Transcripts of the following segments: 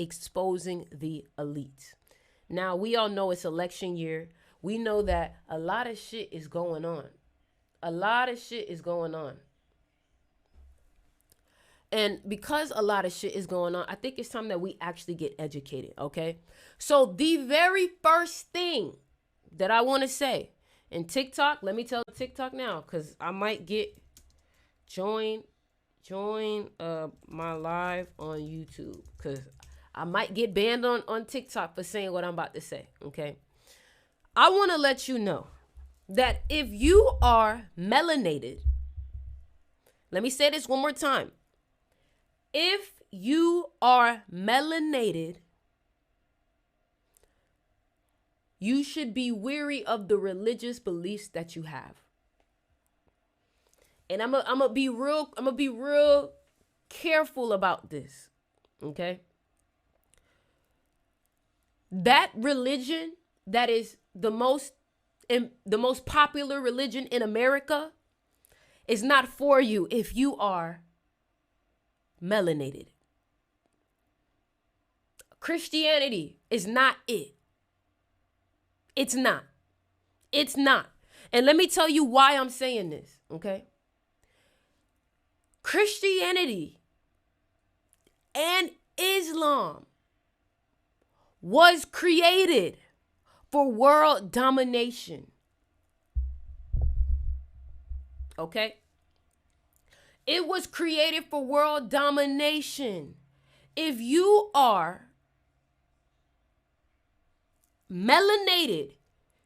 exposing the elite. Now, we all know it's election year. We know that a lot of shit is going on. A lot of shit is going on. And because a lot of shit is going on, I think it's time that we actually get educated, okay? So the very first thing that I want to say in TikTok, let me tell TikTok now, because I might get join my live on YouTube, because I might get banned on TikTok for saying what I'm about to say, okay? I want to let you know that if you are melanated, let me say this one more time. If you are melanated, you should be weary of the religious beliefs that you have. And I'm gonna be real careful about this. Okay? That religion that is the most popular religion in America is not for you if you are melanated. Christianity is not it. It's not. It's not. And let me tell you why I'm saying this, okay? Christianity and Islam was created for world domination. Okay? It was created for world domination. If you are melanated,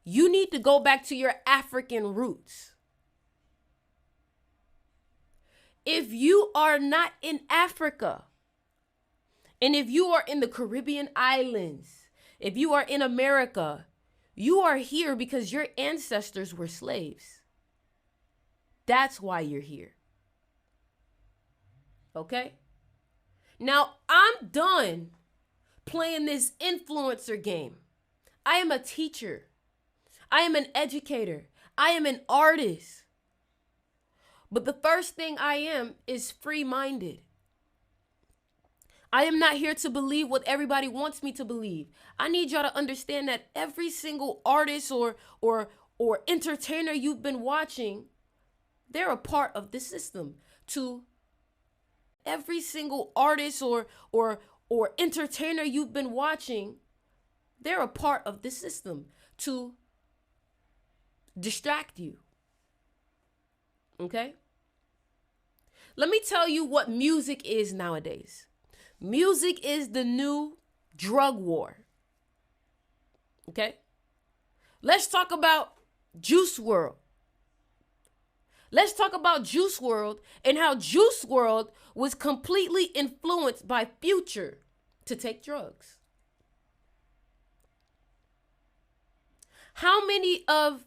you need to go back to your African roots. If you are not in Africa, and if you are in the Caribbean islands, if you are in America, you are here because your ancestors were slaves. That's why you're here. Okay? Now, I'm done playing this influencer game. I am a teacher. I am an educator. I am an artist. But the first thing I am is free-minded. I am not here to believe what everybody wants me to believe. I need y'all to understand that every single artist or entertainer you've been watching, they're a part of the system. To every single artist or entertainer you've been watching, they're a part of the system to distract you. Okay? Let me tell you what music is nowadays. Music is the new drug war. Okay? Let's talk about Juice WRLD. Let's talk about Juice WRLD and how Juice WRLD was completely influenced by Future to take drugs. How many of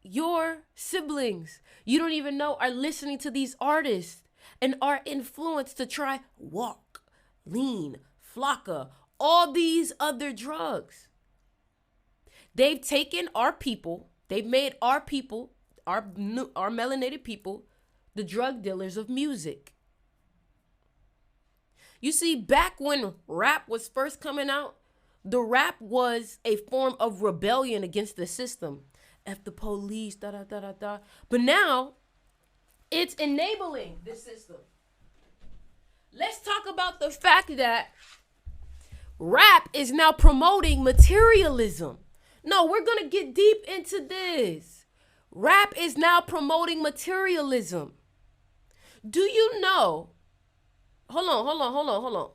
your siblings you don't even know are listening to these artists and are influenced to try walk, lean, flocka, all these other drugs? They've taken our people, they've made our people, our melanated people, the drug dealers of music. You see, back when rap was first coming out, the rap was a form of rebellion against the system. F the police, da da da da da. But now, it's enabling the system. Let's talk about the fact that rap is now promoting materialism. No, we're going to get deep into this. Rap is now promoting materialism. Do you know? Hold on.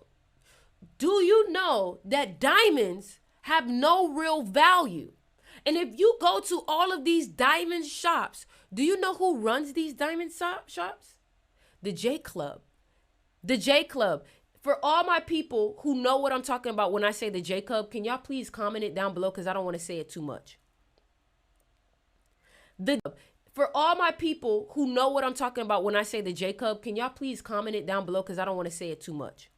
Do you know that diamonds have no real value? And if you go to all of these diamond shops, do you know who runs these diamond shops? The J Club. The J Club. For all my people who know what I'm talking about when I say the J Club, can y'all please comment it down below because I don't want to say it too much. For all my people who know what I'm talking about when I say the J Club, can y'all please comment it down below because I don't want to say it too much.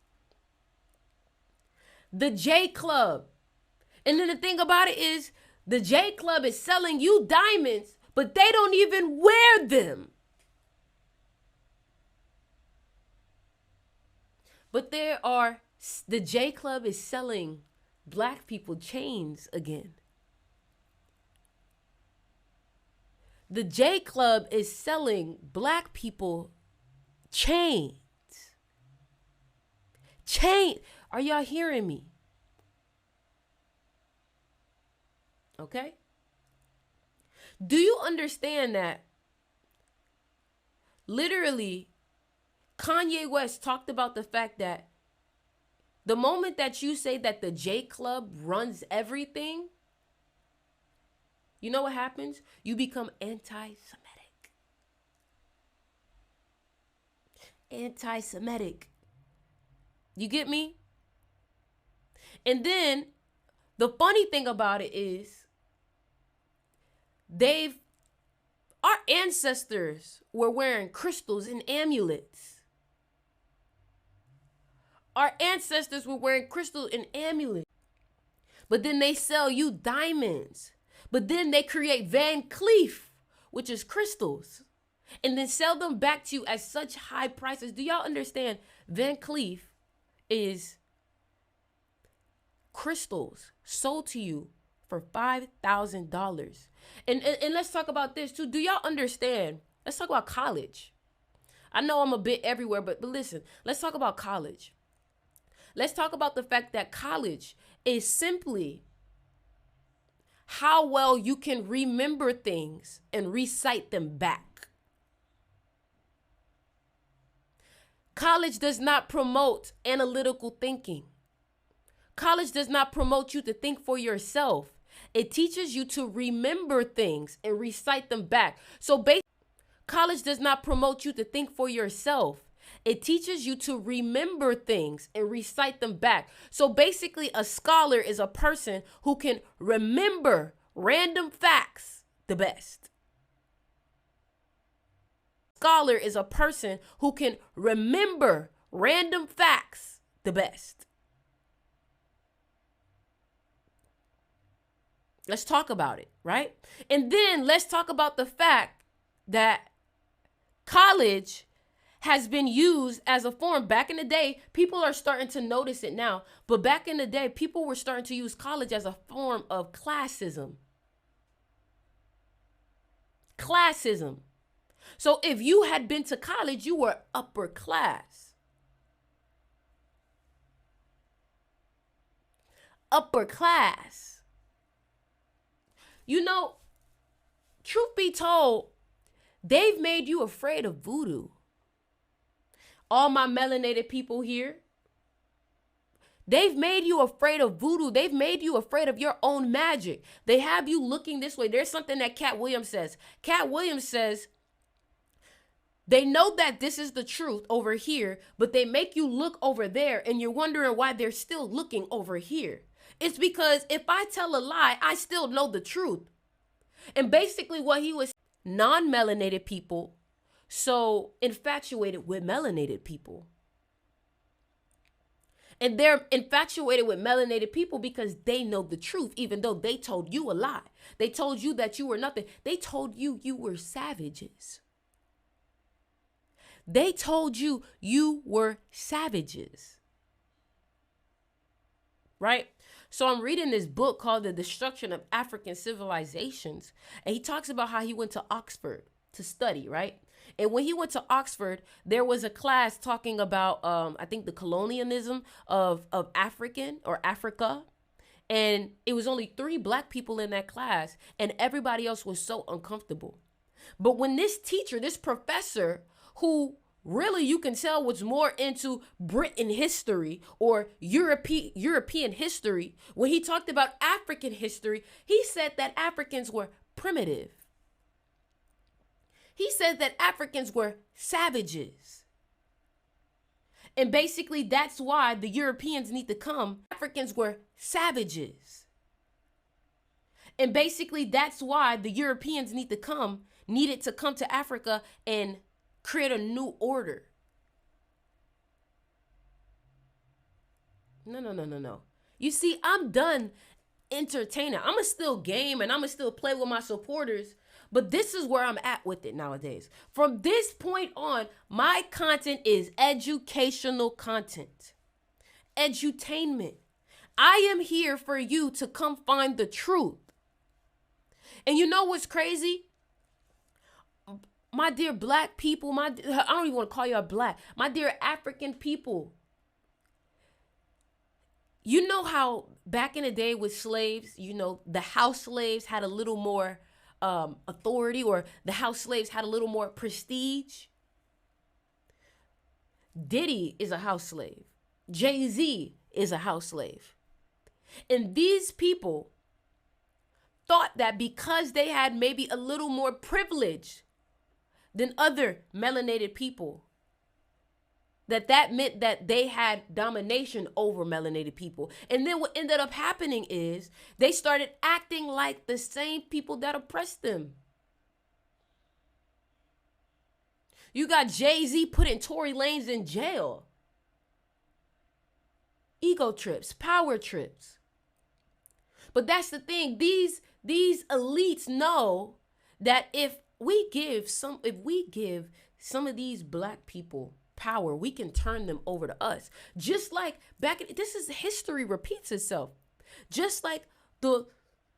The J Club. And then the thing about it is, the J Club is selling you diamonds, but they don't even wear them. But there are The J Club is selling black people chains again. The J Club is selling black people chains. Are y'all hearing me? Okay? Do you understand that literally Kanye West talked about the fact that the moment that you say that the J Club runs everything, you know what happens? You become anti-Semitic. Anti-Semitic. You get me? And then the funny thing about it is our ancestors were wearing crystals and amulets. Our ancestors were wearing crystals and amulets. But then they sell you diamonds. But then they create Van Cleef, which is crystals, and then sell them back to you at such high prices. Do y'all understand? Van Cleef is crystals sold to you for $5,000. And let's talk about this too. Do y'all understand? Let's talk about college. I know I'm a bit everywhere, but listen, let's talk about college. Let's talk about the fact that college is simply how well you can remember things and recite them back. College does not promote analytical thinking. College does not promote you to think for yourself. It teaches you to remember things and recite them back. So college does not promote you to think for yourself. It teaches you to remember things and recite them back. So basically, a scholar is a person who can remember random facts the best. Scholar is a person who can remember random facts the best. Let's talk about it, right? And then let's talk about the fact that college has been used as a form. Back in the day, people are starting to notice it now, but back in the day, people were starting to use college as a form of classism. Classism. So if you had been to college, you were upper class. Upper class. You know, truth be told, they've made you afraid of voodoo. All my melanated people here, they've made you afraid of voodoo. They've made you afraid of your own magic. They have you looking this way. There's something that Cat Williams says. Cat Williams says, they know that this is the truth over here, but they make you look over there and you're wondering why they're still looking over here. It's because if I tell a lie, I still know the truth. And basically what he was, non-melanated people so infatuated with melanated people. And they're infatuated with melanated people because they know the truth, even though they told you a lie. They told you that you were nothing. They told you you were savages. They told you you were savages. Right? So I'm reading this book called The Destruction of African Civilizations. And he talks about how he went to Oxford to study, right? And when he went to Oxford, there was a class talking about, I think, the colonialism of African or Africa. And it was only 3 black people in that class, and everybody else was so uncomfortable. But when this teacher, this professor, who really you can tell was more into Britain history or European history, when he talked about African history, he said that Africans were primitive. He said that Africans were savages. And basically that's why the Europeans need to come. Africans were savages. And basically that's why the Europeans needed to come to Africa and create a new order. No. You see, I'm done entertaining. I'ma still game and I'ma still play with my supporters. But this is where I'm at with it nowadays. From this point on, my content is educational content. edutainment. I am here for you to come find the truth. And you know what's crazy? My dear black people, I don't even want to call y'all black. My dear African people. You know how back in the day with slaves, you know, the house slaves had a little more authority, or the house slaves had a little more prestige? Diddy is a house slave. Jay-Z is a house slave. And these people thought that because they had maybe a little more privilege than other melanated people, that meant that they had domination over melanated people. And then what ended up happening is they started acting like the same people that oppressed them. You got Jay-Z putting Tory Lanez in jail. Ego trips, power trips. But that's the thing. These elites know that if we give some of these black people power, we can turn them over to us. Just like this is history repeats itself. Just like the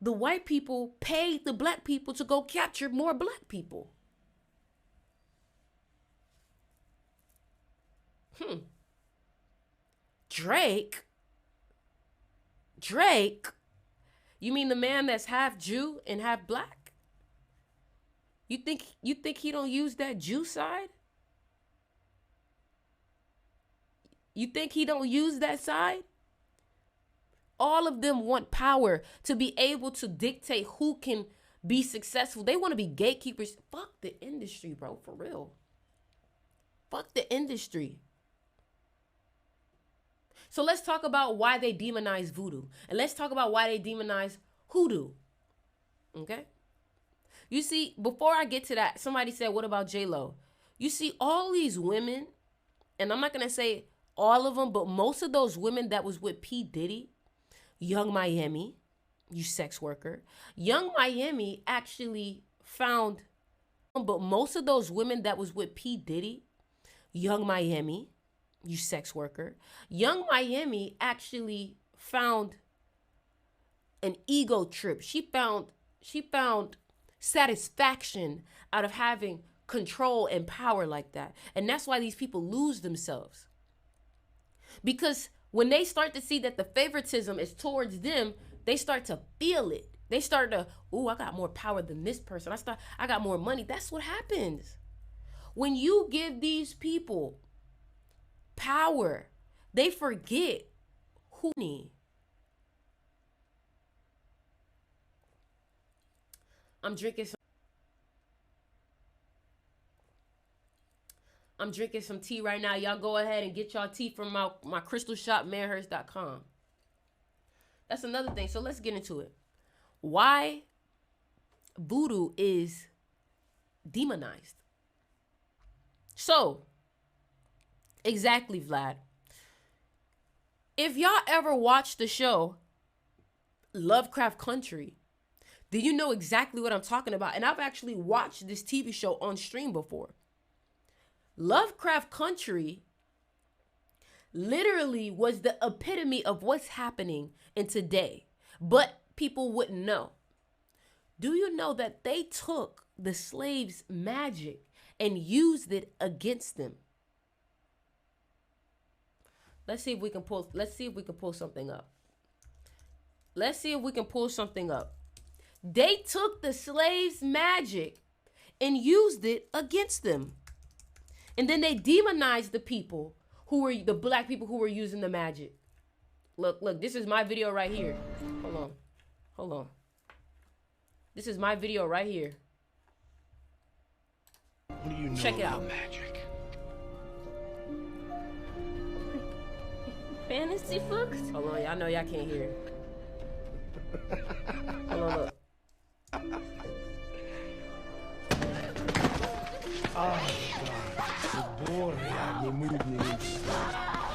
white people paid the black people to go capture more black people. Drake, you mean the man that's half Jew and half black? You think he don't use that Jew side? You think he don't use that side? All of them want power to be able to dictate who can be successful. They want to be gatekeepers. Fuck the industry, bro, for real. Fuck the industry. So let's talk about why they demonize voodoo. And let's talk about why they demonize hoodoo. Okay? You see, before I get to that, somebody said, what about J-Lo? You see, all these women, and I'm not going to say all of them, but most of those women that was with P. Diddy, Young Miami, you sex worker. Young Miami actually found, but most of those women that was with P. Diddy, Young Miami, you sex worker. Young Miami actually found an ego trip. She found satisfaction out of having control and power like that. And that's why these people lose themselves. Because when they start to see that the favoritism is towards them, they start to feel it. They start to, ooh, I got more power than this person. I got more money. That's what happens. When you give these people power, they forget who need. I'm drinking some tea right now. Y'all go ahead and get y'all tea from my crystal shop, manhurst.com. That's another thing. So let's get into it. Why voodoo is demonized. So, exactly, Vlad. If y'all ever watched the show Lovecraft Country, then you know exactly what I'm talking about. And I've actually watched this TV show on stream before. Lovecraft Country literally was the epitome of what's happening in today, but people wouldn't know. Do you know that they took the slaves' magic and used it against them? Let's see if we can pull something up. They took the slaves' magic and used it against them. And then they demonized the people who were the black people who were using the magic. Look, this is my video right here. Hold on. This is my video right here. What do you know Check it out. Magic? Fantasy books? Hold on, y'all know y'all can't hear it. Hold on, look. Збори, нудні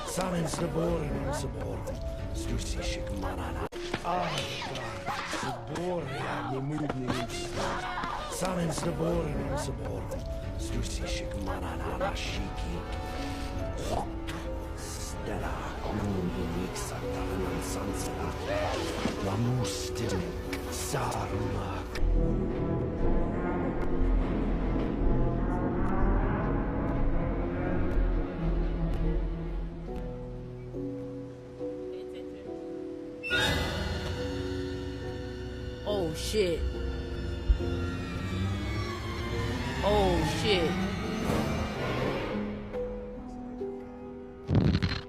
самим збором збором, сусішик манана. Збори, нудні самим збором збором, сусішик манана рашики. Oh shit. Oh shit.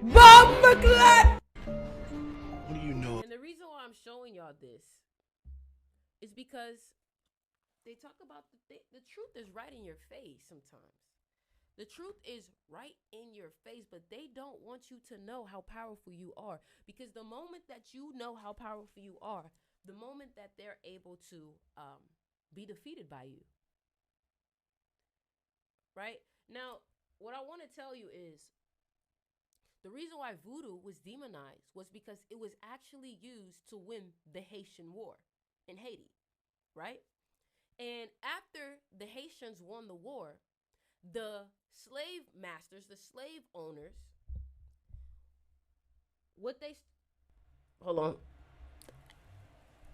Bombaclat! What do you know? And the reason why I'm showing y'all this is because they talk about the truth is right in your face sometimes. The truth is right in your face, but they don't want you to know how powerful you are. Because the moment that you know how powerful you are, the moment that they're able to be defeated by you. Right? Now, what I want to tell you is the reason why voodoo was demonized was because it was actually used to win the Haitian War in Haiti. Right? And after the Haitians won the war, the slave masters, the slave owners, hold on.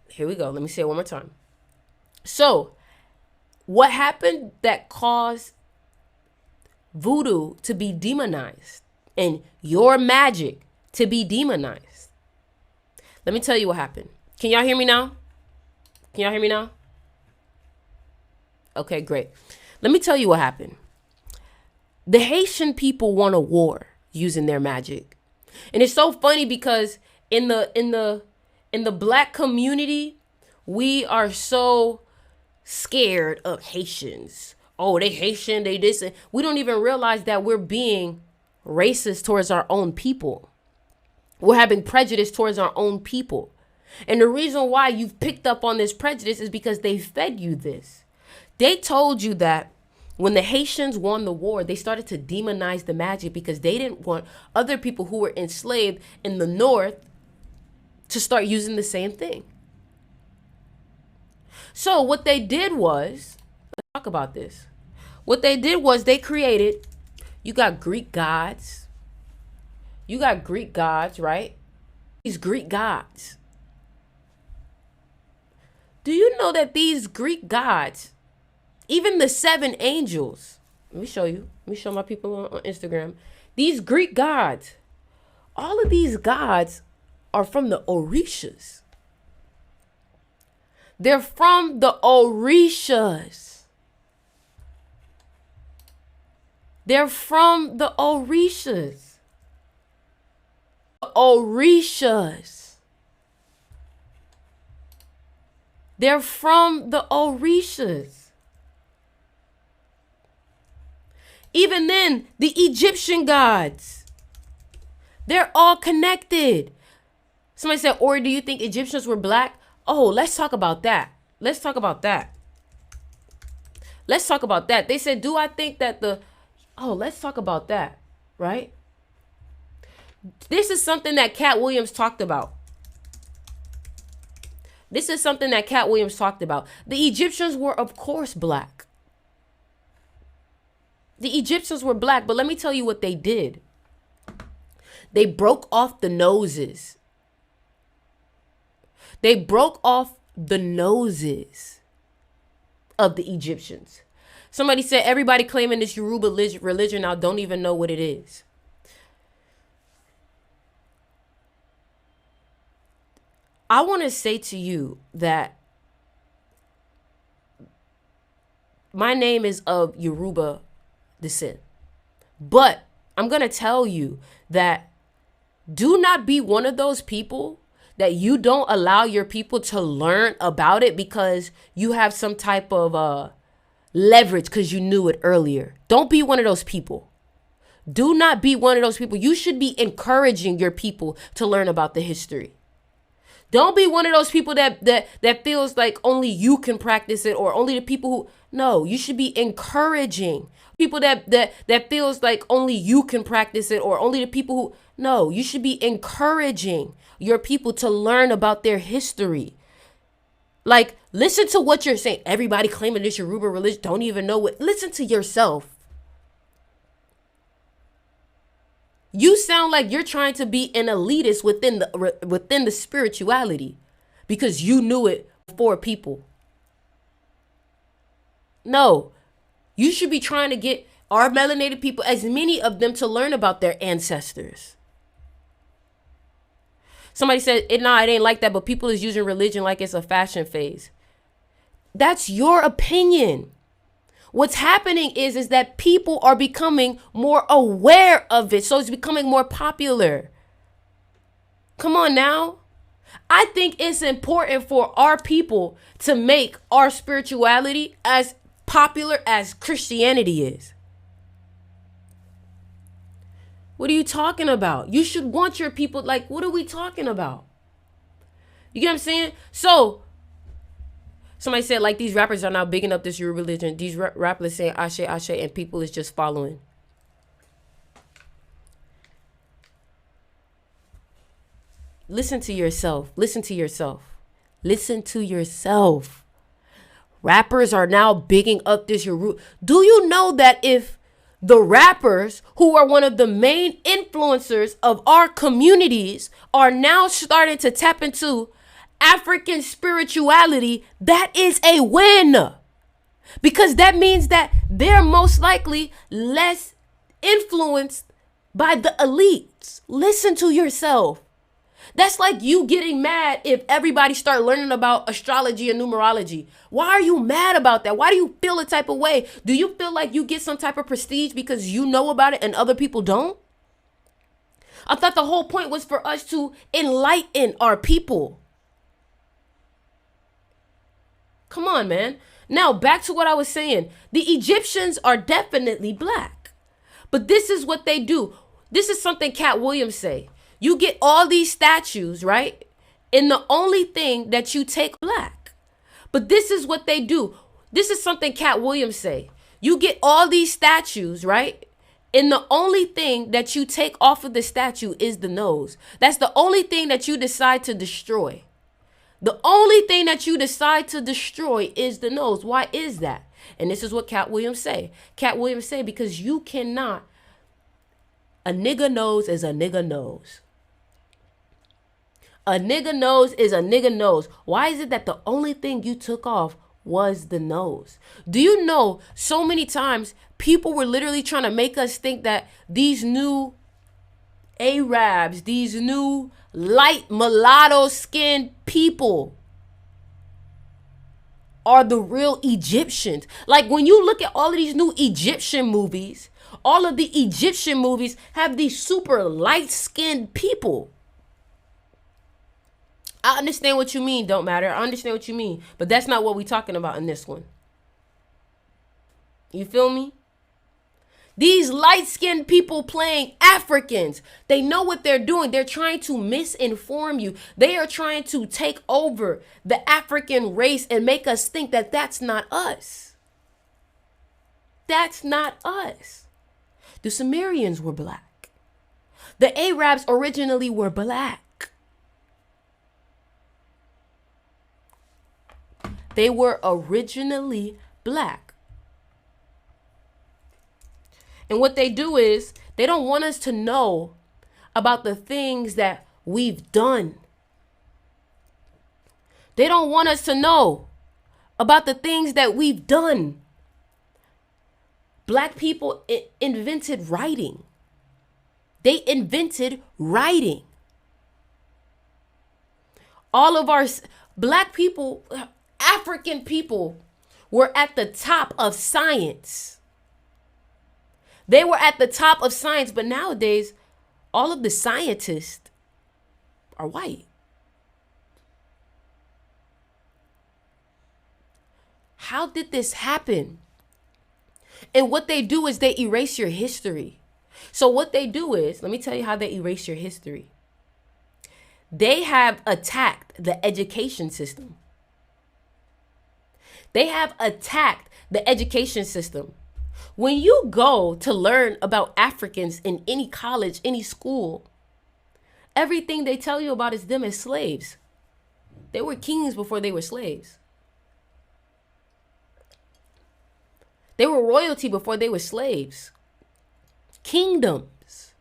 Here we go. Let me say it one more time. So, what happened that caused voodoo to be demonized and your magic to be demonized? Let me tell you what happened. Can y'all hear me now? Can y'all hear me now? Okay, great. Let me tell you what happened. The Haitian people won a war using their magic. And it's so funny because in the black community, we are so scared of Haitians. Oh, they Haitian, they this. And we don't even realize that we're being racist towards our own people. We're having prejudice towards our own people. And the reason why you've picked up on this prejudice is because they fed you this. They told you that when the Haitians won the war, they started to demonize the magic because they didn't want other people who were enslaved in the North to start using the same thing. So what they did was, let's talk about this. What they did was they created, you got Greek gods. You got Greek gods, right? These Greek gods. Do you know that these Greek gods, even the 7 angels, let me show you. Let me show my people on Instagram. These Greek gods, all of these gods are from the Orishas. They're from the Orishas. They're from the Orishas. Orishas. They're from the Orishas. Even then, the Egyptian gods, they're all connected. Somebody said, or do you think Egyptians were black? Oh, let's talk about that. Let's talk about that. Let's talk about that. They said, do I think that let's talk about that, right? This is something that Cat Williams talked about. This is something that Cat Williams talked about. The Egyptians were, of course, black. The Egyptians were black, but let me tell you what they did. They broke off the noses. They broke off the noses of the Egyptians. Somebody said everybody claiming this Yoruba religion now don't even know what it is. I want to say to you that my name is of Yoruba descent. But I'm going to tell you that do not be one of those people that you don't allow your people to learn about it because you have some type of leverage because you knew it earlier. Don't be one of those people. Do not be one of those people. You should be encouraging your people to learn about the history. Don't be one of those people that feels like only you can practice it or only the people who, no, you should be encouraging people that feels like only you can practice it or only the people who, no, you should be encouraging your people to learn about their history. Like, listen to what you're saying. Everybody claiming this Yoruba religion don't even know what, listen to yourself. You sound like you're trying to be an elitist within the spirituality because you knew it before people. No, you should be trying to get our melanated people, as many of them, to learn about their ancestors. Somebody said, it ain't like that, but people is using religion like it's a fashion phase. That's your opinion. What's happening is that people are becoming more aware of it. So it's becoming more popular. Come on now. I think it's important for our people to make our spirituality as popular as Christianity is. What are you talking about? You should want your people, like, what are we talking about? You get what I'm saying? So, somebody said, like, these rappers are now bigging up this your religion. These rappers saying Ashe, Ashe, and people is just following. Listen to yourself. Listen to yourself. Listen to yourself. Rappers are now bigging up this your root. Do you know that if the rappers who are one of the main influencers of our communities are now starting to tap into African spirituality, that is a win. Because that means that they're most likely less influenced by the elites. Listen to yourself. That's like you getting mad if everybody start learning about astrology and numerology. Why are you mad about that? Why do you feel a type of way? Do you feel like you get some type of prestige because you know about it and other people don't? I thought the whole point was for us to enlighten our people. Come on, man. Now, back to what I was saying. The Egyptians are definitely black. But this is what they do. This is something Cat Williams say. You get all these statues, right? And the only thing that you take black. But this is what they do. This is something Cat Williams say. You get all these statues, right? And the only thing that you take off of the statue is the nose. That's the only thing that you decide to destroy. The only thing that you decide to destroy is the nose. Why is that? And this is what Cat Williams say. Cat Williams say, because you cannot. A nigga nose is a nigga nose. A nigga nose is a nigga nose. Why is it that the only thing you took off was the nose? Do you know so many times people were literally trying to make us think that these new Arabs, these new light mulatto skinned people are the real Egyptians. Like when you look at all of these new Egyptian movies, all of the Egyptian movies have these super light skinned people. I understand what you mean, don't matter. I understand what you mean. But that's not what we're talking about in this one. You feel me? These light-skinned people playing Africans, they know what they're doing. They're trying to misinform you. They are trying to take over the African race and make us think that that's not us. That's not us. The Sumerians were black. The Arabs originally were black. They were originally black. And what they do is they don't want us to know about the things that we've done. They don't want us to know about the things that we've done. Black people invented writing. They invented writing. All of our black people, African people, were at the top of science. They were at the top of science, but nowadays, all of the scientists are white. How did this happen? And what they do is they erase your history. So what they do is, let me tell you how they erase your history. They have attacked the education system. They have attacked the education system. When you go to learn about Africans in any college, any school, everything they tell you about is them as slaves. They were kings before they were slaves. They were royalty before they were slaves. Kingdoms.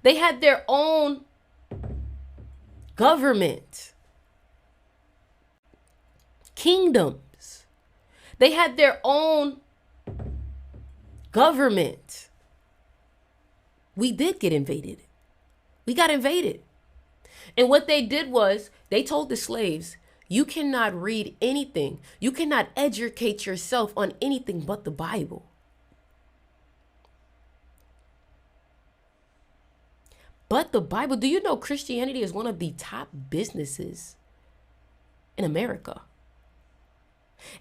They had their own government, kingdoms. They had their own government. We did get invaded. We got invaded. And what they did was they told the slaves, you cannot read anything. You cannot educate yourself on anything but the Bible. But the Bible, do you know Christianity is one of the top businesses in America?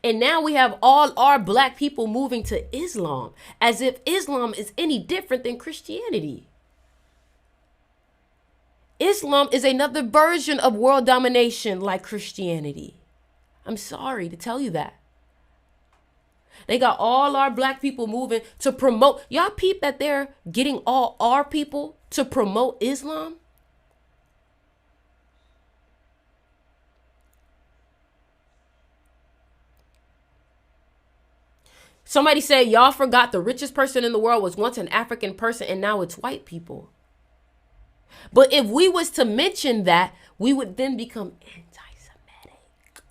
And now we have all our black people moving to Islam, as if Islam is any different than Christianity. Islam is another version of world domination like Christianity. I'm sorry to tell you that. They got all our black people moving to promote. Y'all peep that they're getting all our people to promote Islam? Somebody said, y'all forgot the richest person in the world was once an African person and now it's white people. But if we was to mention that, we would then become anti-Semitic.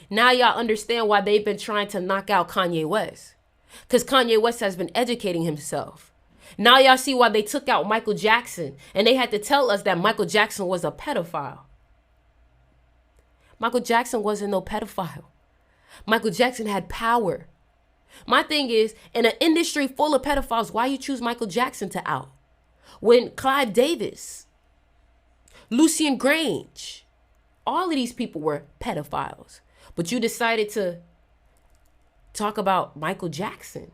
Now y'all understand why they've been trying to knock out Kanye West. Because Kanye West has been educating himself. Now y'all see why they took out Michael Jackson. And they had to tell us that Michael Jackson was a pedophile. Michael Jackson wasn't no pedophile. Michael Jackson had power. My thing is, in an industry full of pedophiles, why you choose Michael Jackson to out? When Clive Davis, Lucien Grange, all of these people were pedophiles. But you decided to talk about Michael Jackson.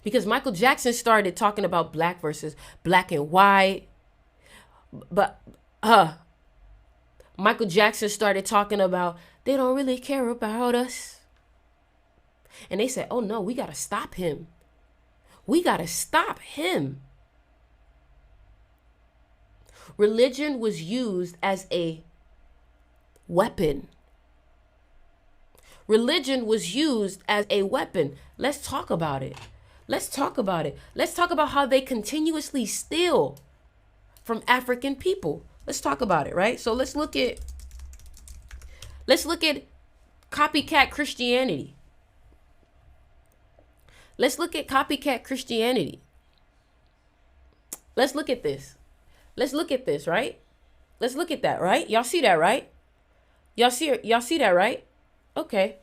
Because Michael Jackson started talking about black versus black and white. But Michael Jackson started talking about they don't really care about us. And they said, oh no, we got to stop him. We got to stop him. Religion was used as a weapon. Religion was used as a weapon. Let's talk about it. Let's talk about it. Let's talk about how they continuously steal from African people. Let's talk about it, right? So let's look at copycat Christianity. Let's look at copycat Christianity. Let's look at this. Let's look at this, right? Let's look at that, right? Y'all see that, right? Y'all see that, right? Okay.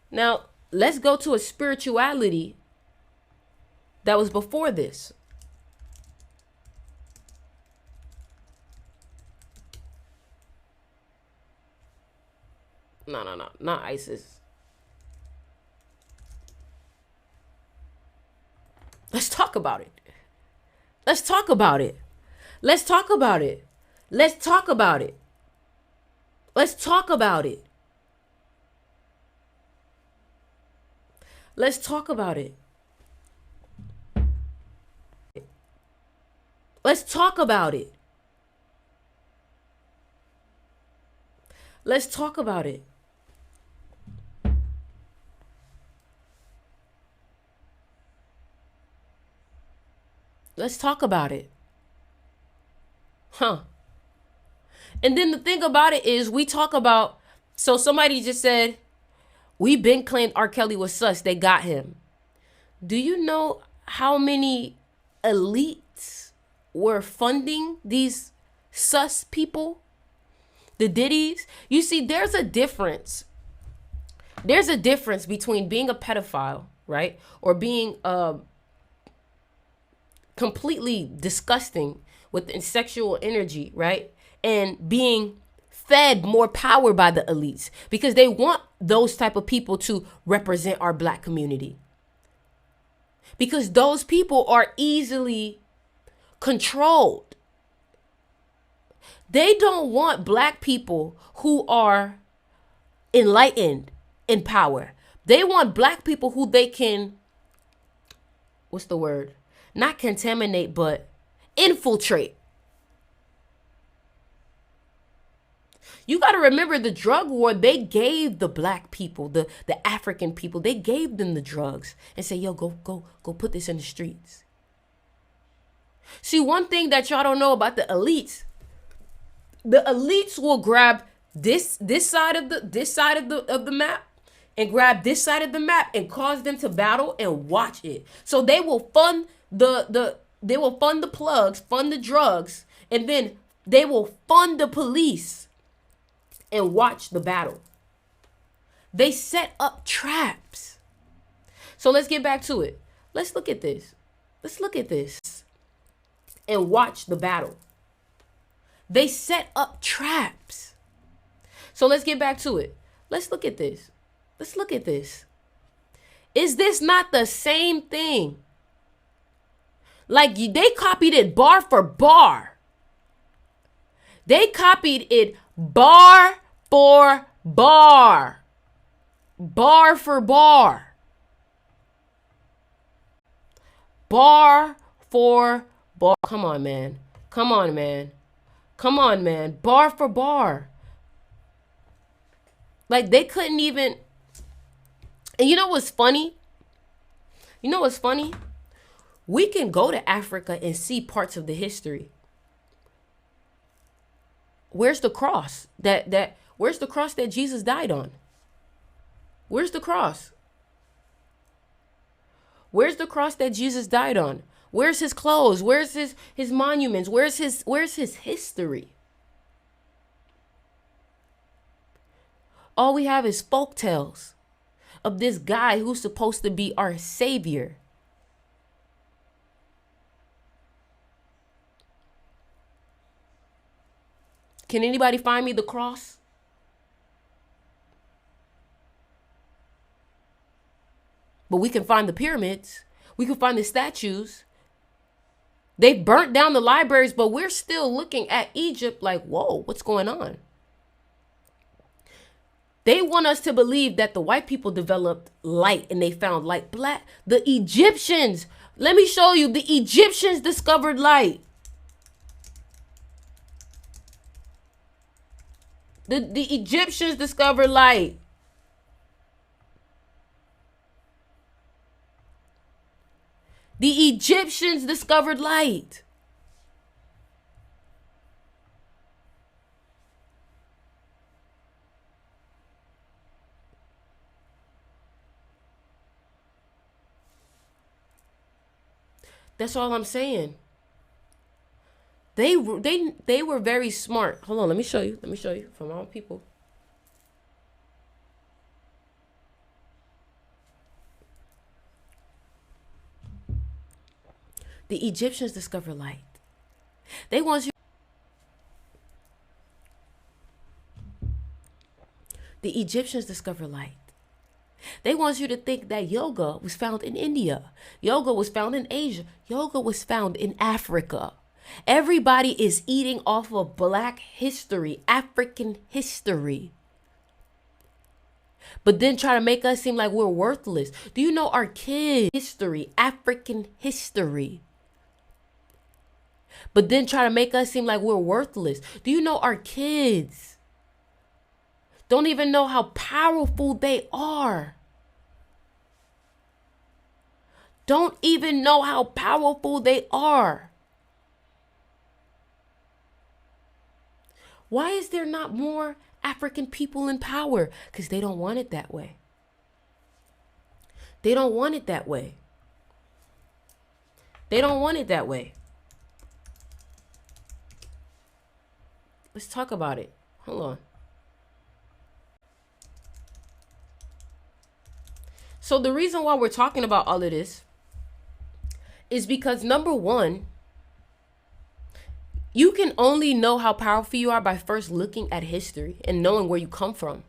Now, let's go to a spirituality that was before this. No, not ISIS. Let's talk about it. Let's talk about it. Let's talk about it. Let's talk about it. Let's talk about it. Let's talk about it. Let's talk about it. Let's talk about it. Let's talk about it. And then the thing about it is we talk about, so somebody just said, we've been claimed R. Kelly was sus. They got him. Do you know how many elites were funding these sus people? The Diddies? You see, there's a difference. There's a difference between being a pedophile, right? Or being completely disgusting with sexual energy, right? And being fed more power by the elites because they want those type of people to represent our black community. Because those people are easily controlled. They don't want black people who are enlightened in power. They want black people who they can, what's the word? Not contaminate, but infiltrate. You got to remember the drug war, they gave the black people, the African people, they gave them the drugs and say, yo, go put this in the streets. See, one thing that y'all don't know about the elites will grab this side of the map and grab this side of the map and cause them to battle and watch it. So they will fund the plugs, fund the drugs, and then they will fund the police and watch the battle. They set up traps. So let's get back to it. Let's look at this. And watch the battle. They set up traps. So let's get back to it. Let's look at this. Is this not the same thing? Like, they copied it bar for bar. They copied it bar for bar. Bar for bar. Bar for bar. Come on, man. Bar for bar. Like, they couldn't even. And you know what's funny? We can go to Africa and see parts of the history. Where's the cross? Where's the cross that Jesus died on? Where's the cross? Where's the cross that Jesus died on? Where's his clothes? Where's his monuments? Where's his history? All we have is folk tales of this guy who's supposed to be our savior. Can anybody find me the cross? But we can find the pyramids. We can find the statues. They burnt down the libraries, but we're still looking at Egypt like, whoa, what's going on? They want us to believe that the white people developed light and they found light. The Egyptians, let me show you, the Egyptians discovered light. The Egyptians discovered light. The Egyptians discovered light. That's all I'm saying. They were very smart. Hold on, let me show you from all people. The Egyptians discovered light. They want you. The Egyptians discovered light. They want you to think that yoga was found in India. Yoga was found in Asia. Yoga was found in Africa. Everybody is eating off of Black history, African history. But then try to make us seem like we're worthless. Do you know our kids' history, African history? But then try to make us seem like we're worthless. Do you know our kids don't even know how powerful they are? Don't even know how powerful they are. Why is there not more African people in power? Because they don't want it that way. They don't want it that way. They don't want it that way. Let's talk about it. Hold on. So the reason why we're talking about all of this is because, number one, you can only know how powerful you are by first looking at history and knowing where you come from.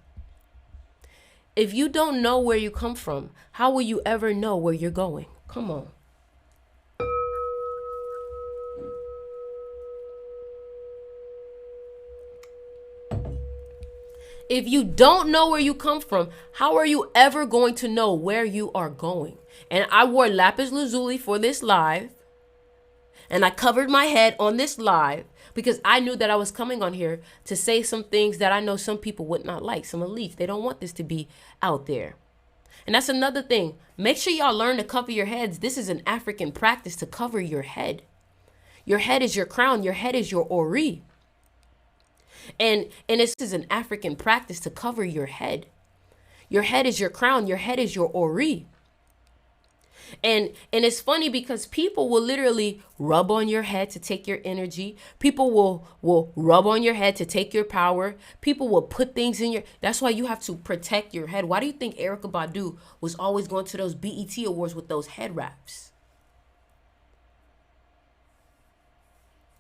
If you don't know where you come from, how will you ever know where you're going? Come on. If you don't know where you come from, how are you ever going to know where you are going? And I wore lapis lazuli for this live. And I covered my head on this live because I knew that I was coming on here to say some things that I know some people would not like, some elites. They don't want this to be out there. And that's another thing. Make sure y'all learn to cover your heads. This is an African practice to cover your head. Your head is your crown. Your head is your ori. And this is an African practice to cover your head. Your head is your crown. Your head is your ori. And it's funny because people will literally rub on your head to take your energy. People will rub on your head to take your power. People will put things in your... That's why you have to protect your head. Why do you think Erykah Badu was always going to those BET Awards with those head wraps?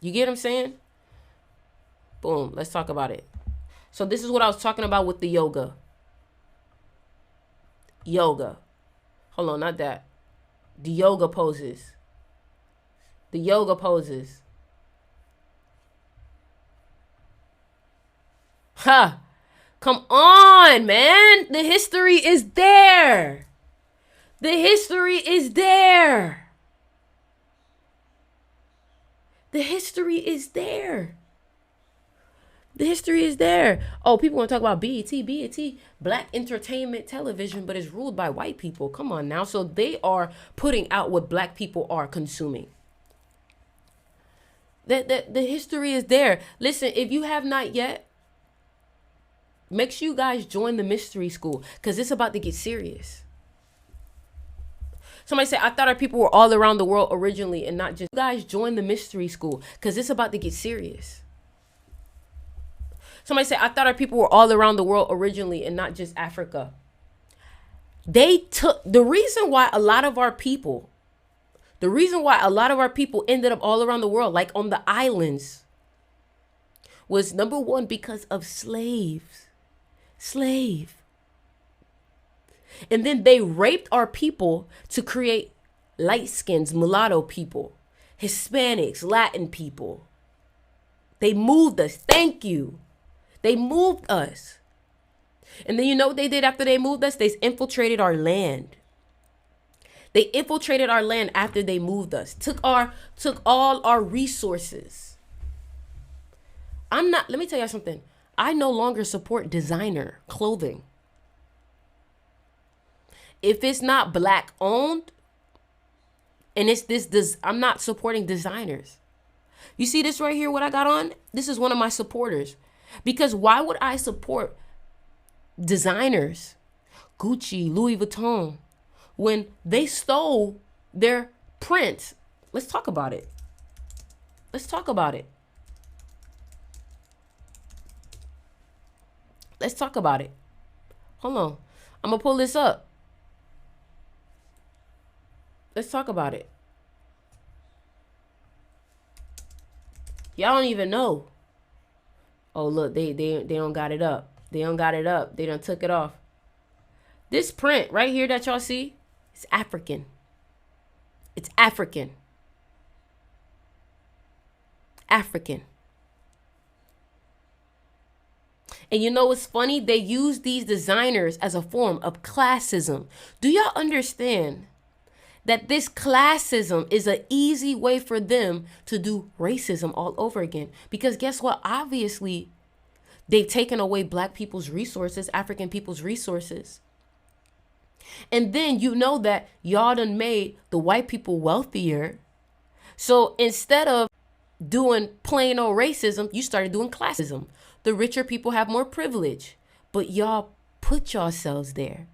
You get what I'm saying? Boom. Let's talk about it. So this is what I was talking about with the yoga. Yoga. Hold on, not that. The yoga poses. The yoga poses. Ha! Come on, man. The history is there. The history is there. The history is there. The history is there. Oh, people want to talk about BET, Black Entertainment Television, but it's ruled by white people. Come on now. So they are putting out what black people are consuming. The history is there. Listen, if you have not yet, make sure you guys join the mystery school because it's about to get serious. Somebody said, I thought our people were all around the world originally and not just... You guys join the mystery school because it's about to get serious. Somebody said, I thought our people were all around the world originally and not just Africa. They took... The reason why a lot of our people ended up all around the world, like on the islands, was number one, because of slaves. Slave. And then they raped our people to create light skins, mulatto people, Hispanics, Latin people. They moved us. Thank you. They moved us. And then you know what they did after they moved us? They infiltrated our land. They infiltrated our land after they moved us. Took all our resources. Let me tell you something. I no longer support designer clothing. If it's not black owned, and it's this, I'm not supporting designers. You see this right here, what I got on? This is one of my supporters. Because why would I support designers, Gucci, Louis Vuitton, when they stole their print? Let's talk about it. Let's talk about it. Let's talk about it. Hold on. I'm going to pull this up. Let's talk about it. Y'all don't even know. Oh, look, they don't got it up. They don't got it up. They done took it off. This print right here that y'all see, it's African. It's African. African. And you know what's funny? They use these designers as a form of classism. Do y'all understand that this classism is an easy way for them to do racism all over again? Because guess what? Obviously, they've taken away black people's resources, African people's resources. And then you know that y'all done made the white people wealthier. So instead of doing plain old racism, you started doing classism. The richer people have more privilege, but y'all put yourselves there.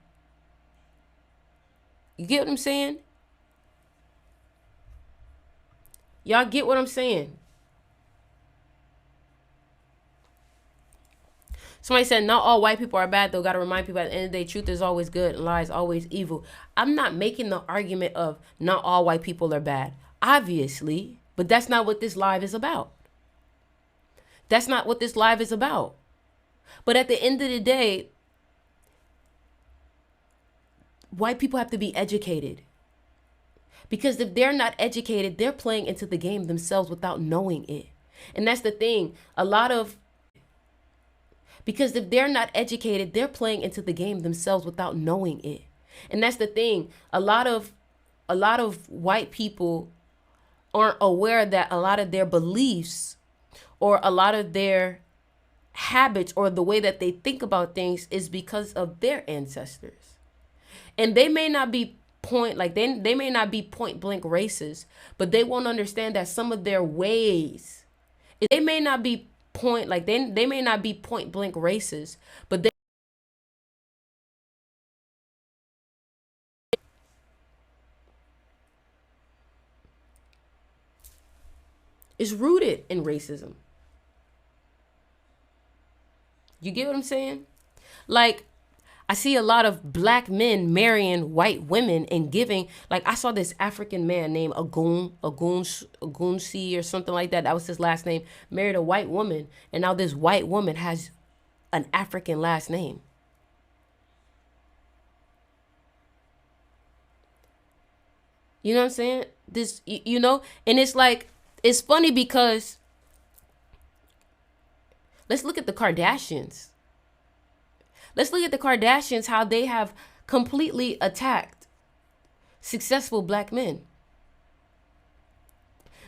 You get what I'm saying? Y'all get what I'm saying? Somebody said, not all white people are bad, though. Got to remind people at the end of the day, truth is always good and lies always evil. I'm not making the argument of not all white people are bad. Obviously, but that's not what this live is about. That's not what this live is about. But at the end of the day, white people have to be educated. Because if they're not educated, they're playing into the game themselves without knowing it. And that's the thing. Because if they're not educated, they're playing into the game themselves without knowing it. And that's the thing. A lot of white people aren't aware that a lot of their beliefs or a lot of their habits or the way that they think about things is because of their ancestors. And they may not be they may not be point blank racist, but they won't understand that some of their ways, they may not be they may not be point blank racist, but they is rooted in racism. You get what I'm saying? Like, I see a lot of black men marrying white women and giving, like I saw this African man named Agunsi or something like that. That was his last name. Married a white woman, and now this white woman has an African last name. You know what I'm saying? This, you know, and it's like, it's funny because let's look at the Kardashians. Let's look at the Kardashians, how they have completely attacked successful black men.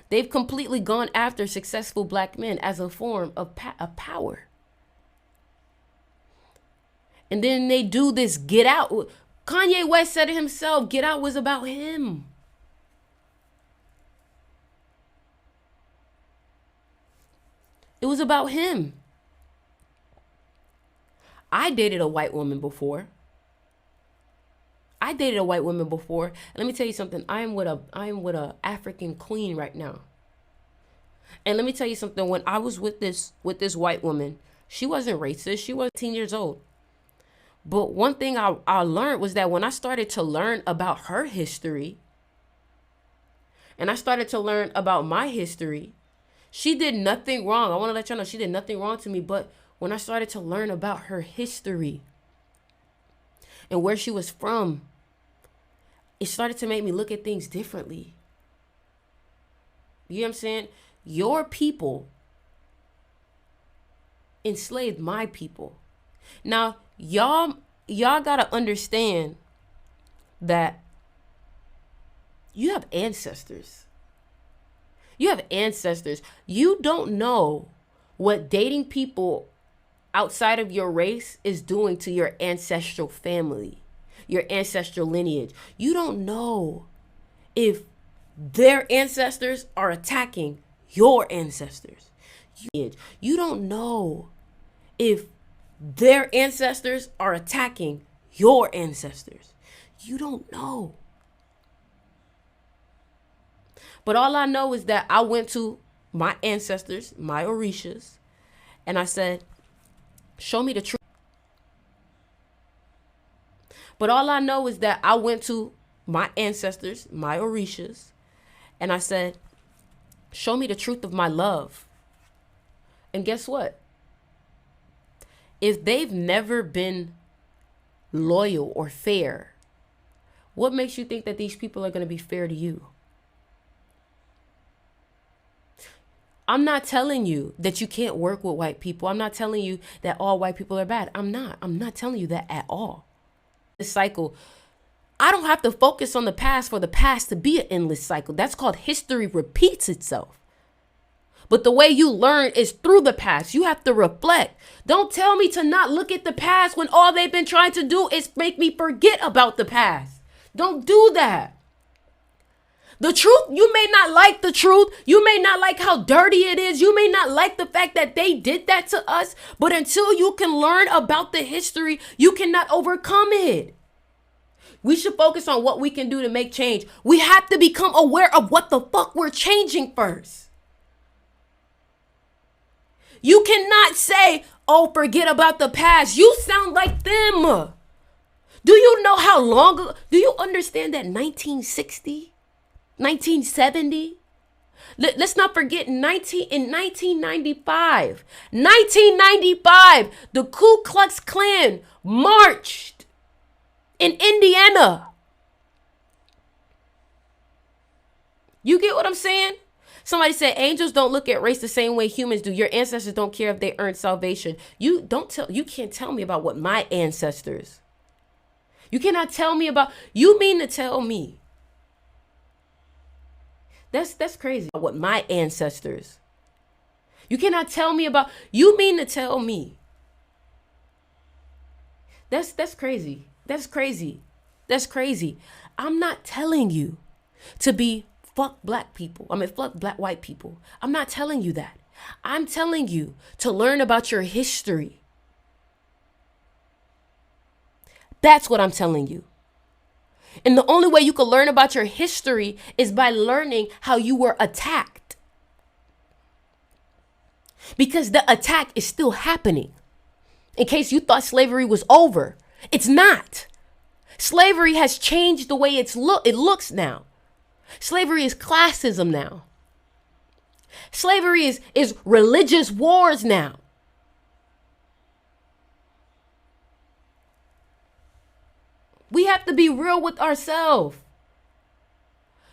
They've completely gone after successful black men as a form of power. And then they do this Get Out. Kanye West said it himself, Get Out was about him. It was about him. I dated a white woman before. And let me tell you something. I am with a African queen right now. And let me tell you something. When I was with this white woman, she wasn't racist. She was 10 years old. But one thing I learned was that when I started to learn about her history, and I started to learn about my history, she did nothing wrong. I want to let y'all know she did nothing wrong to me, but when I started to learn about her history and where she was from, it started to make me look at things differently. You know what I'm saying? Your people enslaved my people. Now, y'all gotta understand that you have ancestors. You have ancestors. You don't know what dating people outside of your race is doing to your ancestral family, your ancestral lineage. You don't know if their ancestors are attacking your ancestors. You don't know if their ancestors are attacking your ancestors. You don't know. But all I know is that I went to my ancestors, my Orishas, and I said, show me the truth. But all I know is that I went to my ancestors, my Orishas, and I said, show me the truth of my love. And guess what? If they've never been loyal or fair, what makes you think that these people are going to be fair to you? I'm not telling you that you can't work with white people. I'm not telling you that all white people are bad. I'm not telling you that at all. This cycle, I don't have to focus on the past for the past to be an endless cycle. That's called history repeats itself. But the way you learn is through the past. You have to reflect. Don't tell me to not look at the past when all they've been trying to do is make me forget about the past. Don't do that. The truth, you may not like the truth. You may not like how dirty it is. You may not like the fact that they did that to us. But until you can learn about the history, you cannot overcome it. We should focus on what we can do to make change. We have to become aware of what the fuck we're changing first. You cannot say, oh, forget about the past. You sound like them. Do you know how long ago? Do you understand that 1960? 1970. Let's not forget in 1995, the Ku Klux Klan marched in Indiana. You get what I'm saying? Somebody said angels don't look at race the same way humans do. Your ancestors don't care if they earned salvation. You can't tell me about what my ancestors. You cannot tell me about, you mean to tell me That's crazy. What my ancestors. You cannot tell me about. You mean to tell me? That's crazy. That's crazy. That's crazy. I'm not telling you to be fuck black people. I mean, fuck black white people. I'm not telling you that. I'm telling you to learn about your history. That's what I'm telling you. And the only way you can learn about your history is by learning how you were attacked. Because the attack is still happening. In case you thought slavery was over, it's not. Slavery has changed the way it looks now. Slavery is classism now. Slavery is religious wars now. We have to be real with ourselves.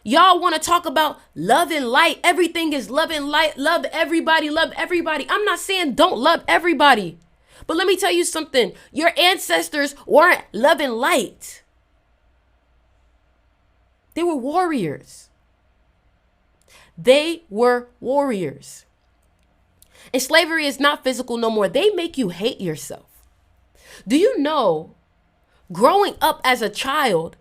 Y'all want to talk about love and light. Everything is love and light. Love everybody. Love everybody. I'm not saying don't love everybody. But let me tell you something. Your ancestors weren't love and light. They were warriors. They were warriors. And slavery is not physical no more. They make you hate yourself. Do you know, growing up as a child,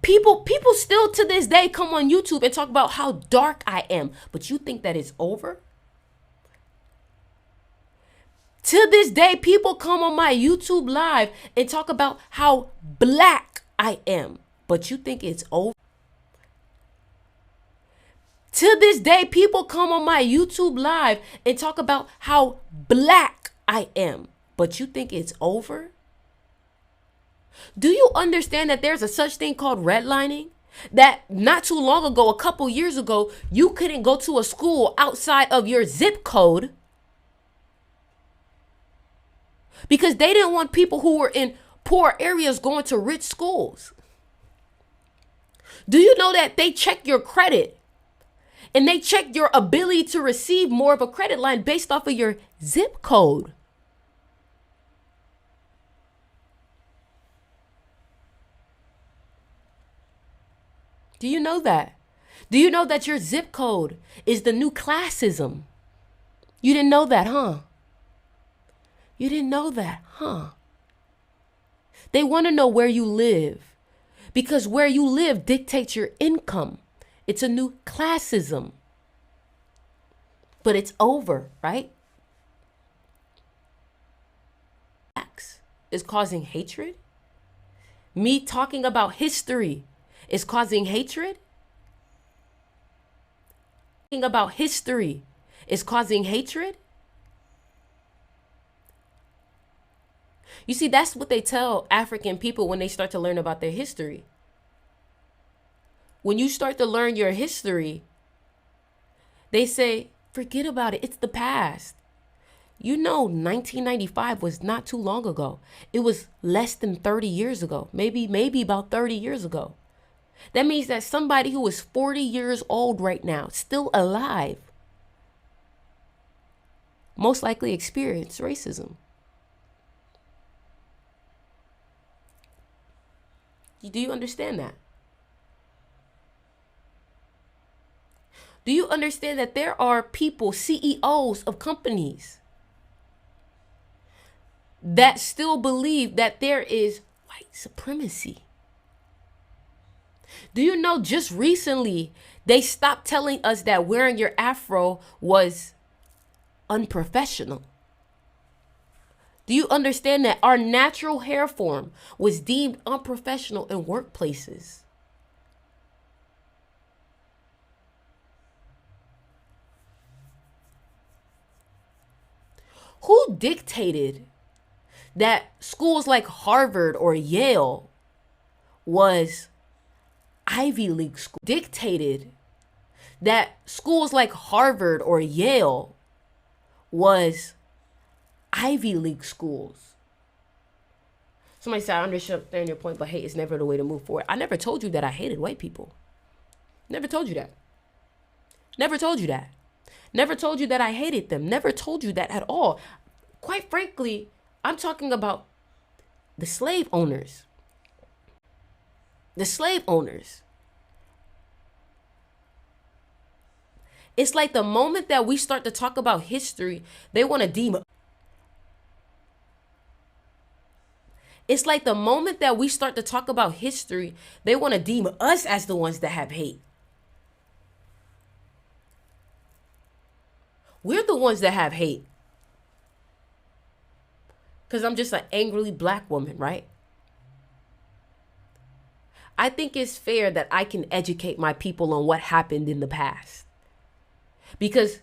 people still to this day come on YouTube and talk about how dark I am. But you think that it's over? To this day, people come on my YouTube live and talk about how black I am. But you think it's over? To this day, people come on my YouTube live and talk about how black I am. But you think it's over? Do you understand that there's a such thing called redlining? That not too long ago, a couple years ago, you couldn't go to a school outside of your zip code because they didn't want people who were in poor areas going to rich schools. Do you know that they check your credit and they check your ability to receive more of a credit line based off of your zip code? Do you know that? Do you know that your zip code is the new classism? You didn't know that, huh? You didn't know that, huh? They want to know where you live because where you live dictates your income. It's a new classism. But it's over, right? Is causing hatred. Me talking about history is causing hatred. Talking about history is causing hatred. You see, that's what they tell African people when they start to learn about their history. When you start to learn your history, they say, forget about it. It's the past. You know, 1995 was not too long ago. It was less than 30 years ago, maybe about 30 years ago. That means that somebody who is 40 years old right now, still alive, most likely experienced racism. Do you understand that? Do you understand that there are people, CEOs of companies, that still believe that there is white supremacy? Do you know just recently they stopped telling us that wearing your afro was unprofessional? Do you understand that our natural hair form was deemed unprofessional in workplaces? Who dictated that schools like Harvard or Yale was Ivy League school? Dictated that schools like Harvard or Yale was Ivy League schools. Somebody said, I understand your point, but hate is never the way to move forward. I never told you that I hated white people. Never told you that. Never told you that. Never told you that I hated them. Never told you that at all. Quite frankly, I'm talking about the slave owners. The slave owners. It's like the moment that we start to talk about history, they want to It's like the moment that we start to talk about history, they want to deem us as the ones that have hate. We're the ones that have hate. Because I'm just an angrily black woman, right? I think it's fair that I can educate my people on what happened in the past. Because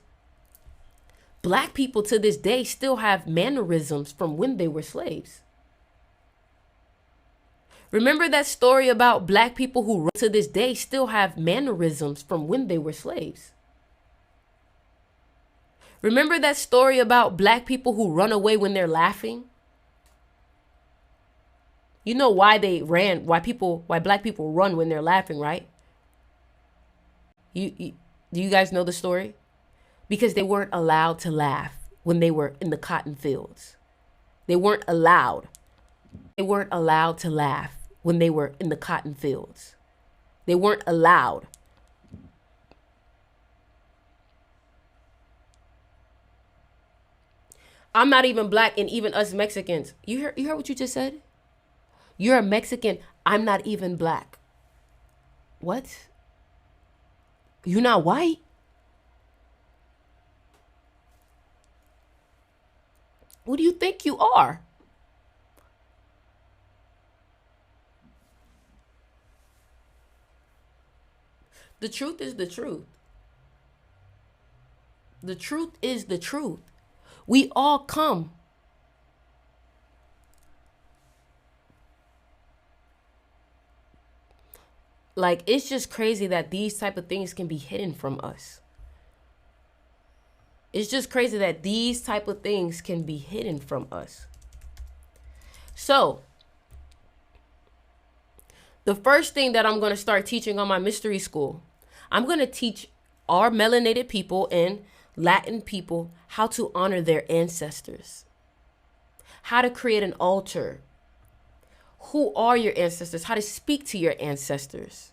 black people to this day still have mannerisms from when they were slaves. Remember that story about black people who to this day still have mannerisms from when they were slaves? Remember that story about black people who run away when they're laughing? You know why they ran, why black people run when they're laughing, right? Do you guys know the story? Because they weren't allowed to laugh when they were in the cotton fields. They weren't allowed. They weren't allowed to laugh when they were in the cotton fields. They weren't allowed. I'm not even black, and even us Mexicans. You heard what you just said? You're a Mexican. I'm not even black. What? You're not white? Who do you think you are? The truth is the truth. The truth is the truth. We all come. Like, it's just crazy that these type of things can be hidden from us. It's just crazy that these type of things can be hidden from us. So, the first thing that I'm going to start teaching on my mystery school, I'm going to teach our melanated people and Latin people how to honor their ancestors, how to create an altar. Who are your ancestors? How to speak to your ancestors.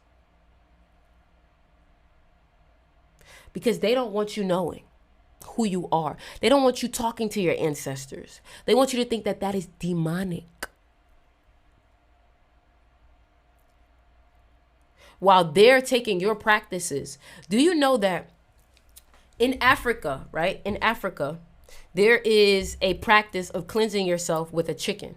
Because they don't want you knowing who you are. They don't want you talking to your ancestors. They want you to think that that is demonic. While they're taking your practices. Do you know that in Africa, right? In Africa, there is a practice of cleansing yourself with a chicken,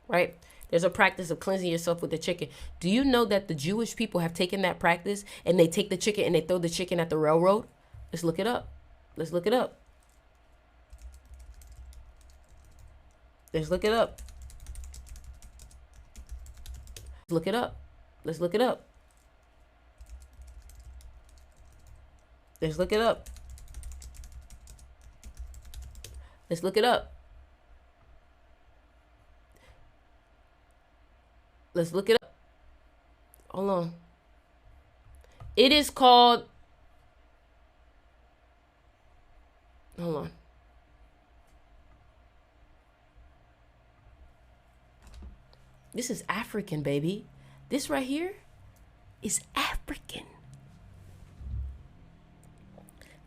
right? There's a practice of cleansing yourself with a chicken. Do you know that the Jewish people have taken that practice and they take the chicken and they throw the chicken at the railroad? Let's look it up. Let's look it up. Let's look it up. Look it up. Let's look it up. Let's look it up. Let's look it up. Let's look it up. Hold on. It is called. Hold on. This is African, baby. This right here is African.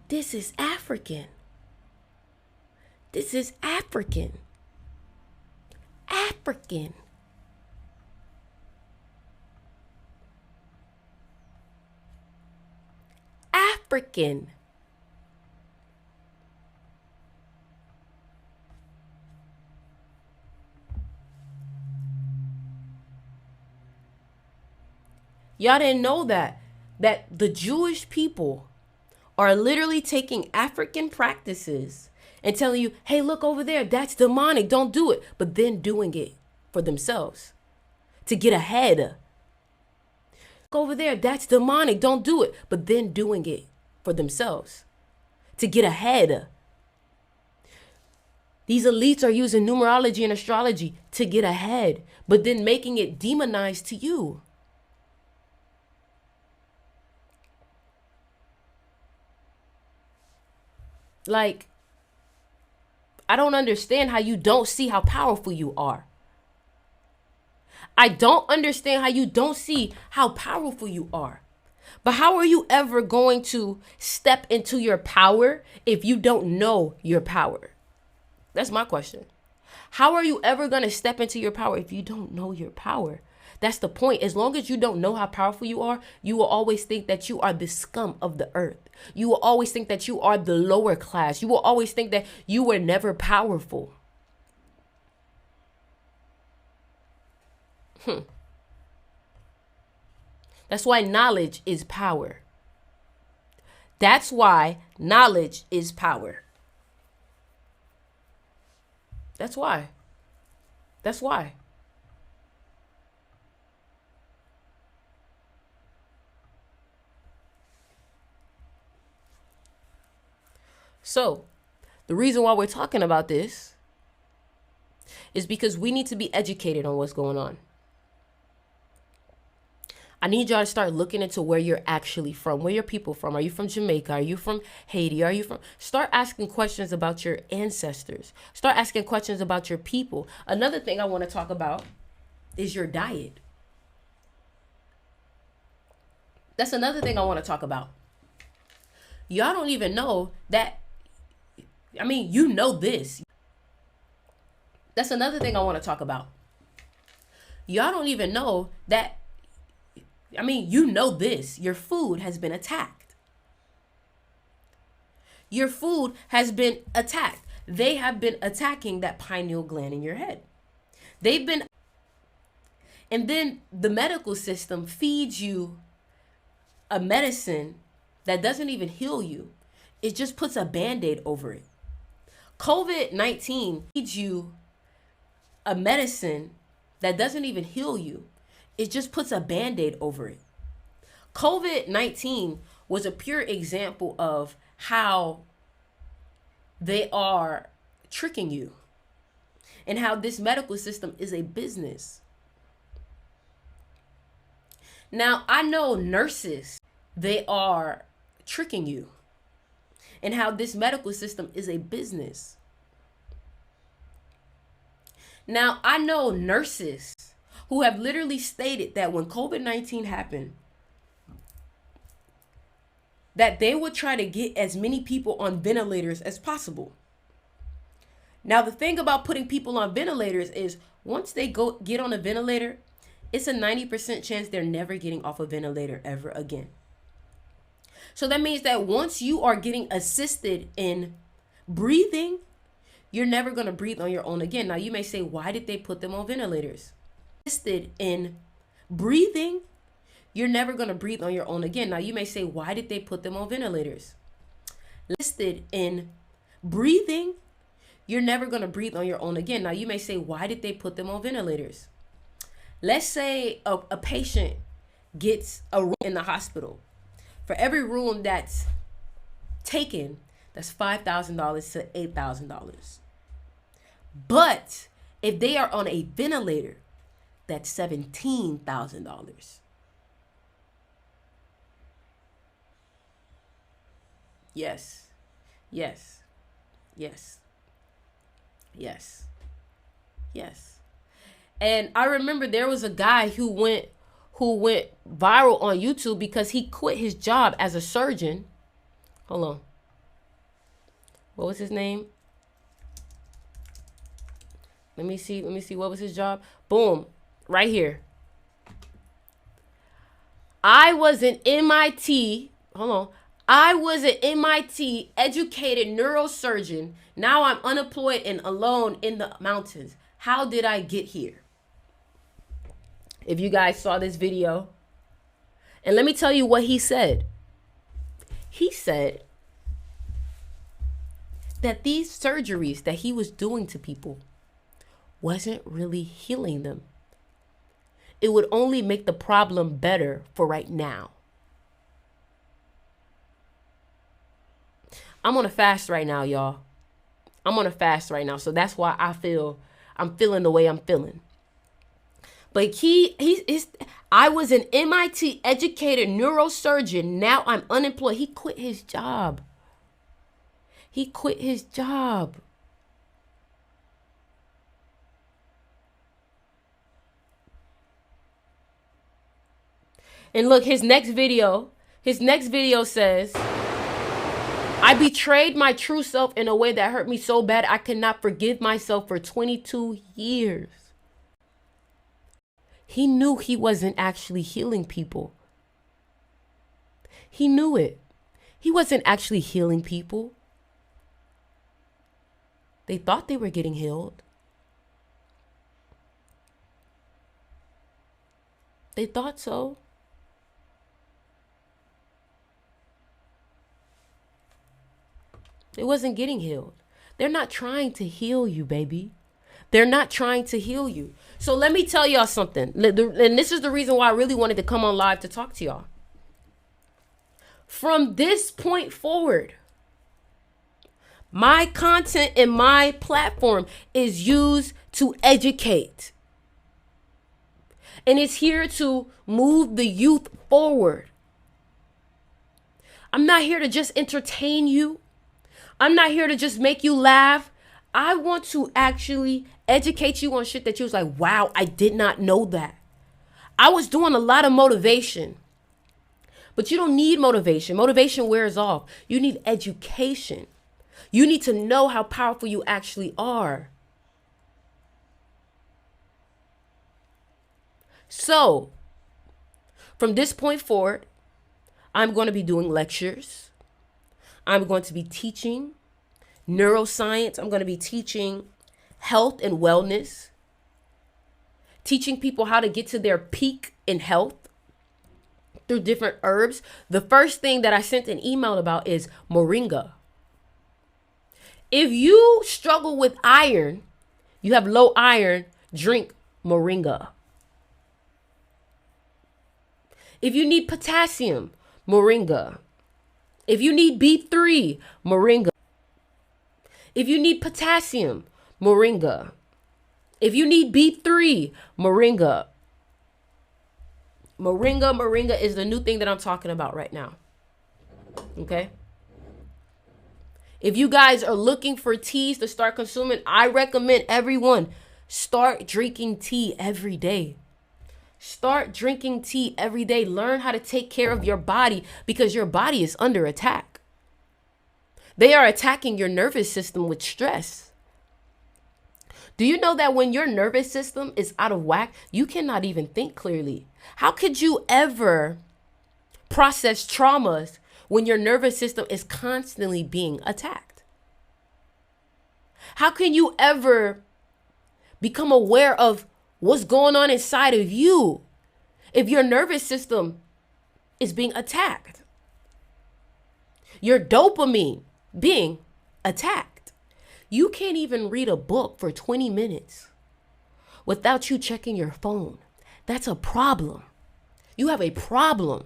This is African. This is African. African. African. Y'all didn't know that the Jewish people are literally taking African practices and telling you, hey, look over there, that's demonic, don't do it. But then doing it for themselves to get ahead. Look over there, that's demonic, don't do it. But then doing it for themselves to get ahead. These elites are using numerology and astrology to get ahead, but then making it demonized to you. Like, I don't understand how you don't see how powerful you are. I don't understand how you don't see how powerful you are. But how are you ever going to step into your power if you don't know your power? That's my question. How are you ever going to step into your power if you don't know your power? That's the point. As long as you don't know how powerful you are, you will always think that you are the scum of the earth. You will always think that you are the lower class. You will always think that you were never powerful. That's why knowledge is power. That's why knowledge is power. That's why. That's why. So, the reason why we're talking about this is because we need to be educated on what's going on. I need y'all to start looking into where you're actually from. Where your people from? Are you from Jamaica? Are you from Haiti? Are you from? Start asking questions about your ancestors. Start asking questions about your people. Another thing I want to talk about is your diet. That's another thing I want to talk about. Y'all don't even know that. I mean, you know this. That's another thing I want to talk about. Y'all don't even know that. I mean, you know this. Your food has been attacked. Your food has been attacked. They have been attacking that pineal gland in your head. They've been. And then the medical system feeds you a medicine that doesn't even heal you. It just puts a Band-Aid over it. COVID-19 feeds you a medicine that doesn't even heal you. It just puts a Band-Aid over it. COVID-19 was a pure example of how they are tricking you and how this medical system is a business. Now, I know nurses, they are tricking you and how this medical system is a business. Now, I know nurses who have literally stated that when COVID-19 happened, that they would try to get as many people on ventilators as possible. Now, the thing about putting people on ventilators is once they get on a ventilator, it's a 90% chance they're never getting off a ventilator ever again. So that means that once you are getting assisted in breathing, you're never going to breathe on your own again. Now, you may say, why did they put them on ventilators? Assisted in breathing, you're never going to breathe on your own again. Now, you may say, why did they put them on ventilators? Assisted in breathing, you're never going to breathe on your own again. Now, you may say, why did they put them on ventilators? Let's say a patient gets a room in the hospital. For every room that's taken, that's $5,000 to $8,000. But if they are on a ventilator, that's $17,000. Yes, yes, yes, yes, yes. And I remember there was a guy who went viral on YouTube because he quit his job as a surgeon. Hold on. What was his name? Let me see. What was his job? Boom. Right here. I was an MIT. Hold on. I was an MIT educated neurosurgeon. Now I'm unemployed and alone in the mountains. How did I get here? If you guys saw this video. And let me tell you what he said. He said that these surgeries that he was doing to people wasn't really healing them. It would only make the problem better for right now. I'm on a fast right now, y'all. I'm on a fast right now. So that's why I'm feeling the way I'm feeling. But I was an MIT educated neurosurgeon. Now I'm unemployed. He quit his job. He quit his job. And look, his next video, His next video says, I betrayed my true self in a way that hurt me so bad I cannot forgive myself for 22 years. He knew he wasn't actually healing people. He knew it. He wasn't actually healing people. They thought they were getting healed. They thought so. It wasn't getting healed. They're not trying to heal you, baby. They're not trying to heal you. So let me tell y'all something. And this is the reason why I really wanted to come on live to talk to y'all. From this point forward, my content and my platform is used to educate. And it's here to move the youth forward. I'm not here to just entertain you. I'm not here to just make you laugh. I want to actually educate you on shit that you was like, wow, I did not know that. I was doing a lot of motivation. But you don't need motivation. Motivation wears off. You need education. You need to know how powerful you actually are. So, from this point forward, I'm going to be doing lectures. I'm going to be teaching neuroscience. I'm going to be teaching health and wellness. Teaching people how to get to their peak in health through different herbs. The first thing that I sent an email about is moringa. If you struggle with iron, you have low iron, drink moringa. If you need potassium, moringa. If you need B3, moringa. If you need potassium, moringa. If you need B3, moringa. Moringa is the new thing that I'm talking about right now. Okay? If you guys are looking for teas to start consuming, I recommend everyone start drinking tea every day. Start drinking tea every day. Learn how to take care of your body because your body is under attack. They are attacking your nervous system with stress. Do you know that when your nervous system is out of whack, you cannot even think clearly? How could you ever process traumas when your nervous system is constantly being attacked? How can you ever become aware of what's going on inside of you if your nervous system is being attacked? Your dopamine being attacked. You can't even read a book for 20 minutes without you checking your phone. That's a problem. You have a problem.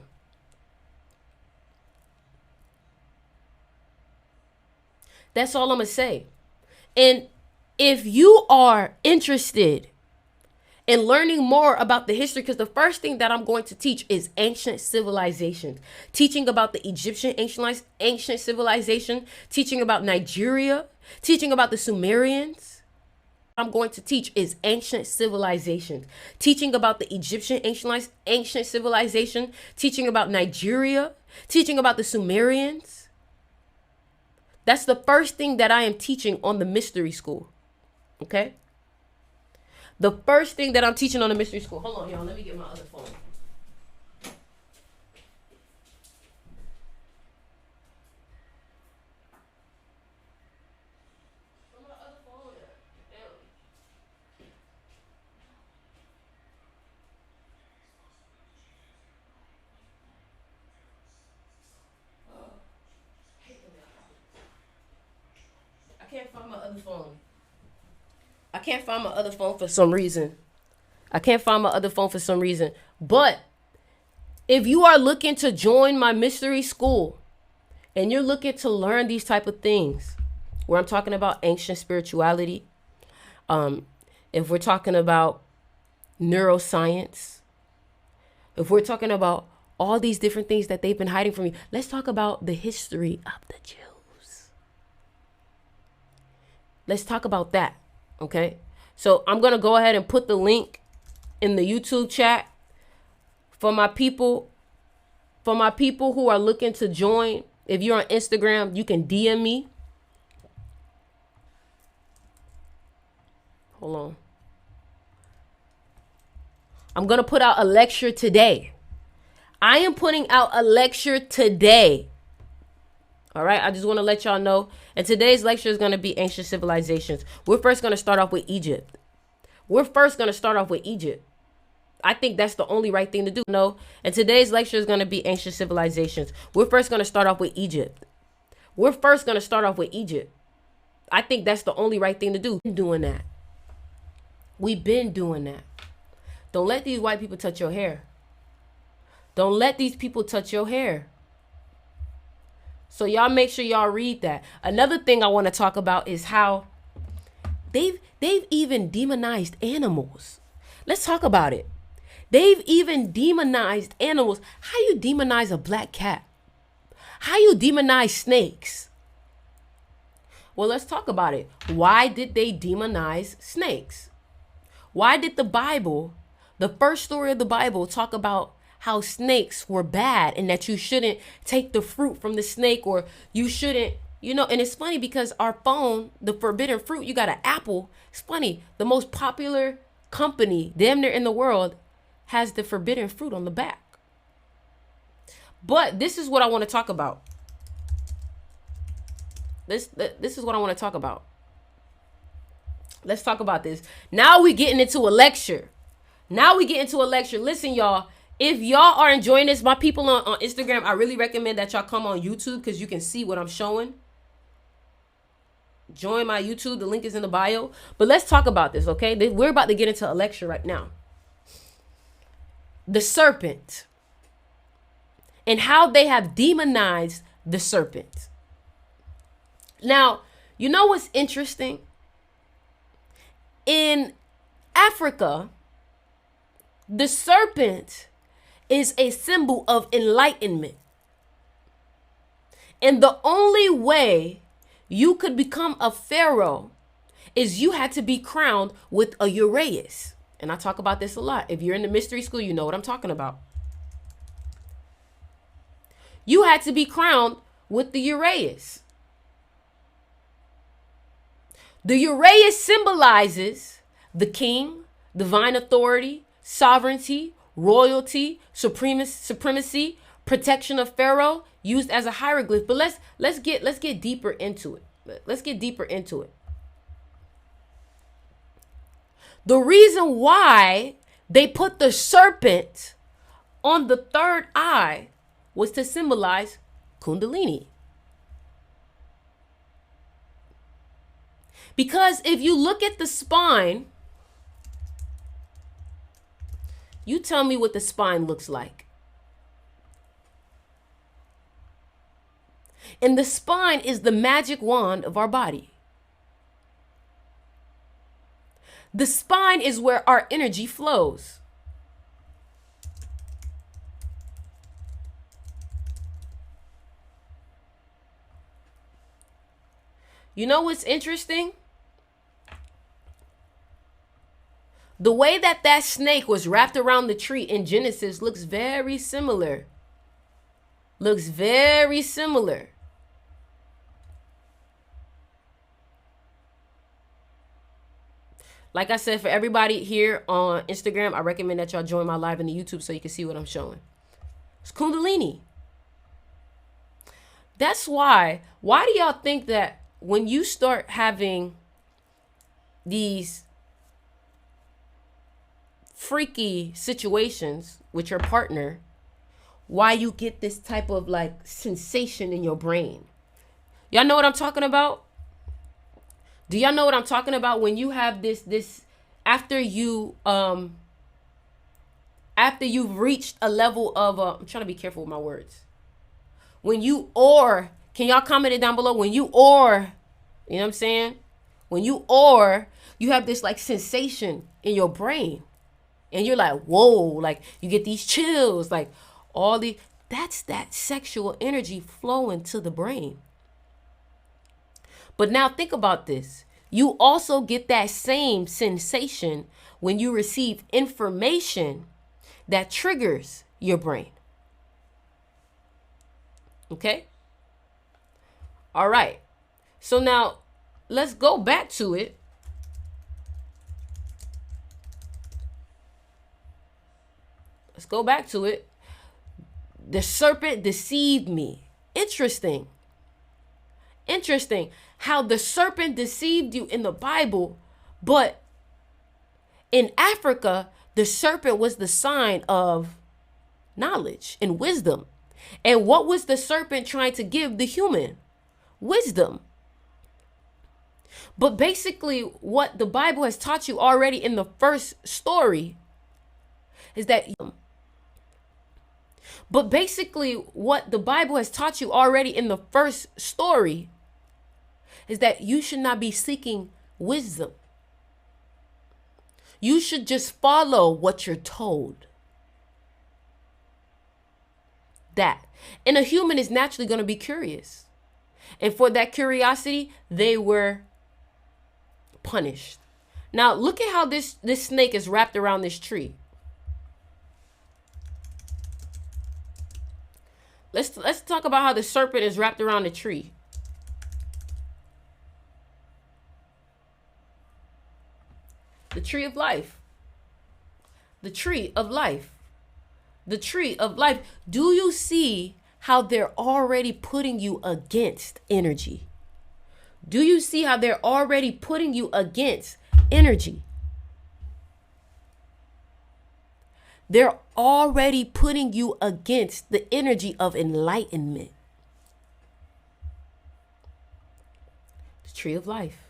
That's all I'm going to say. And if you are interested in learning more about the history, because the first thing that I'm going to teach is ancient civilizations, teaching about the Egyptian ancient civilization, teaching about Nigeria, teaching about the Sumerians. I'm going to teach is ancient civilizations, teaching about the Egyptian ancient civilization, teaching about Nigeria, teaching about the Sumerians. That's the first thing that I am teaching on the mystery school. Okay? The first thing that I'm teaching on the mystery school. Hold on, y'all. Let me get my other phone. I can't find my other phone. I can't find my other phone for some reason. But if you are looking to join my mystery school and you're looking to learn these type of things, where I'm talking about ancient spirituality, if we're talking about neuroscience, if we're talking about all these different things that they've been hiding from you, let's talk about the history of the Jews. Let's talk about that. Okay, so I'm going to go ahead and put the link in the YouTube chat for my people For my people who are looking to join, if you're on Instagram, you can DM me. Hold on. I'm going to put out a lecture today. I am putting out a lecture today. All right. I just want to let y'all know. And today's lecture is going to be ancient civilizations. We're first going to start off with Egypt. I think that's the only right thing to do. No. And today's lecture is going to be ancient civilizations. We're first going to start off with Egypt. I think that's the only right thing to do. We've been doing that. Don't let these white people touch your hair. Don't let these people touch your hair. So y'all make sure y'all read that. Another thing I want to talk about is how they've even demonized animals. Let's talk about it. They've even demonized animals. How you demonize a black cat? How you demonize snakes? Well, let's talk about it. Why did they demonize snakes? Why did the Bible, the first story of the Bible, talk about how snakes were bad and that you shouldn't take the fruit from the snake, or you shouldn't, and it's funny because our phone, the forbidden fruit, you got an Apple. It's funny. The most popular company damn near in the world has the forbidden fruit on the back. But this is what I want to talk about. This is what I want to talk about. Let's talk about this. Now we getting into a lecture. Listen, y'all. If y'all are enjoying this, my people on Instagram, I really recommend that y'all come on YouTube because you can see what I'm showing. Join my YouTube. The link is in the bio. But let's talk about this, okay? We're about to get into a lecture right now. The serpent. And how they have demonized the serpent. Now, you know what's interesting? In Africa, the serpent is a symbol of enlightenment. And the only way you could become a pharaoh is you had to be crowned with a uraeus. And I talk about this a lot. If you're in the mystery school, you know what I'm talking about. You had to be crowned with the uraeus. The uraeus symbolizes the king, divine authority, sovereignty, royalty, supremacy, protection of Pharaoh, used as a hieroglyph. But let's get deeper into it. The reason why they put the serpent on the third eye was to symbolize Kundalini. Because if you look at the spine, you tell me what the spine looks like. And the spine is the magic wand of our body. The spine is where our energy flows. You know what's interesting? The way that snake was wrapped around the tree in Genesis looks very similar. Like I said, for everybody here on Instagram, I recommend that y'all join my live in the YouTube so you can see what I'm showing. It's Kundalini. That's why do y'all think that when you start having these freaky situations with your partner, why you get this type of like sensation in your brain? Y'all know what I'm talking about? Do y'all know what I'm talking about when you have this after you've reached a level of I'm trying to be careful with my words. When you can y'all comment it down below? When you you know what I'm saying? When you have this like sensation in your brain. And you're like, whoa, like you get these chills, like that's that sexual energy flowing to the brain. But now think about this. You also get that same sensation when you receive information that triggers your brain. Okay? All right. So now let's go back to it. Let's go back to it. The serpent deceived me. Interesting. Interesting how the serpent deceived you in the Bible, but in Africa, the serpent was the sign of knowledge and wisdom. And what was the serpent trying to give the human? Wisdom. But basically, what the Bible has taught you already in the first story is that But basically, what the Bible has taught you already in the first story is that you should not be seeking wisdom. You should just follow what you're told. That. And a human is naturally going to be curious. And for that curiosity, they were punished. Now, look at how this snake is wrapped around this tree. Let's talk about how the serpent is wrapped around the tree. The tree of life. The tree of life. The tree of life. Do you see how they're already putting you against energy? Do you see how they're already putting you against energy? They're already putting you against the energy of enlightenment. The tree of life.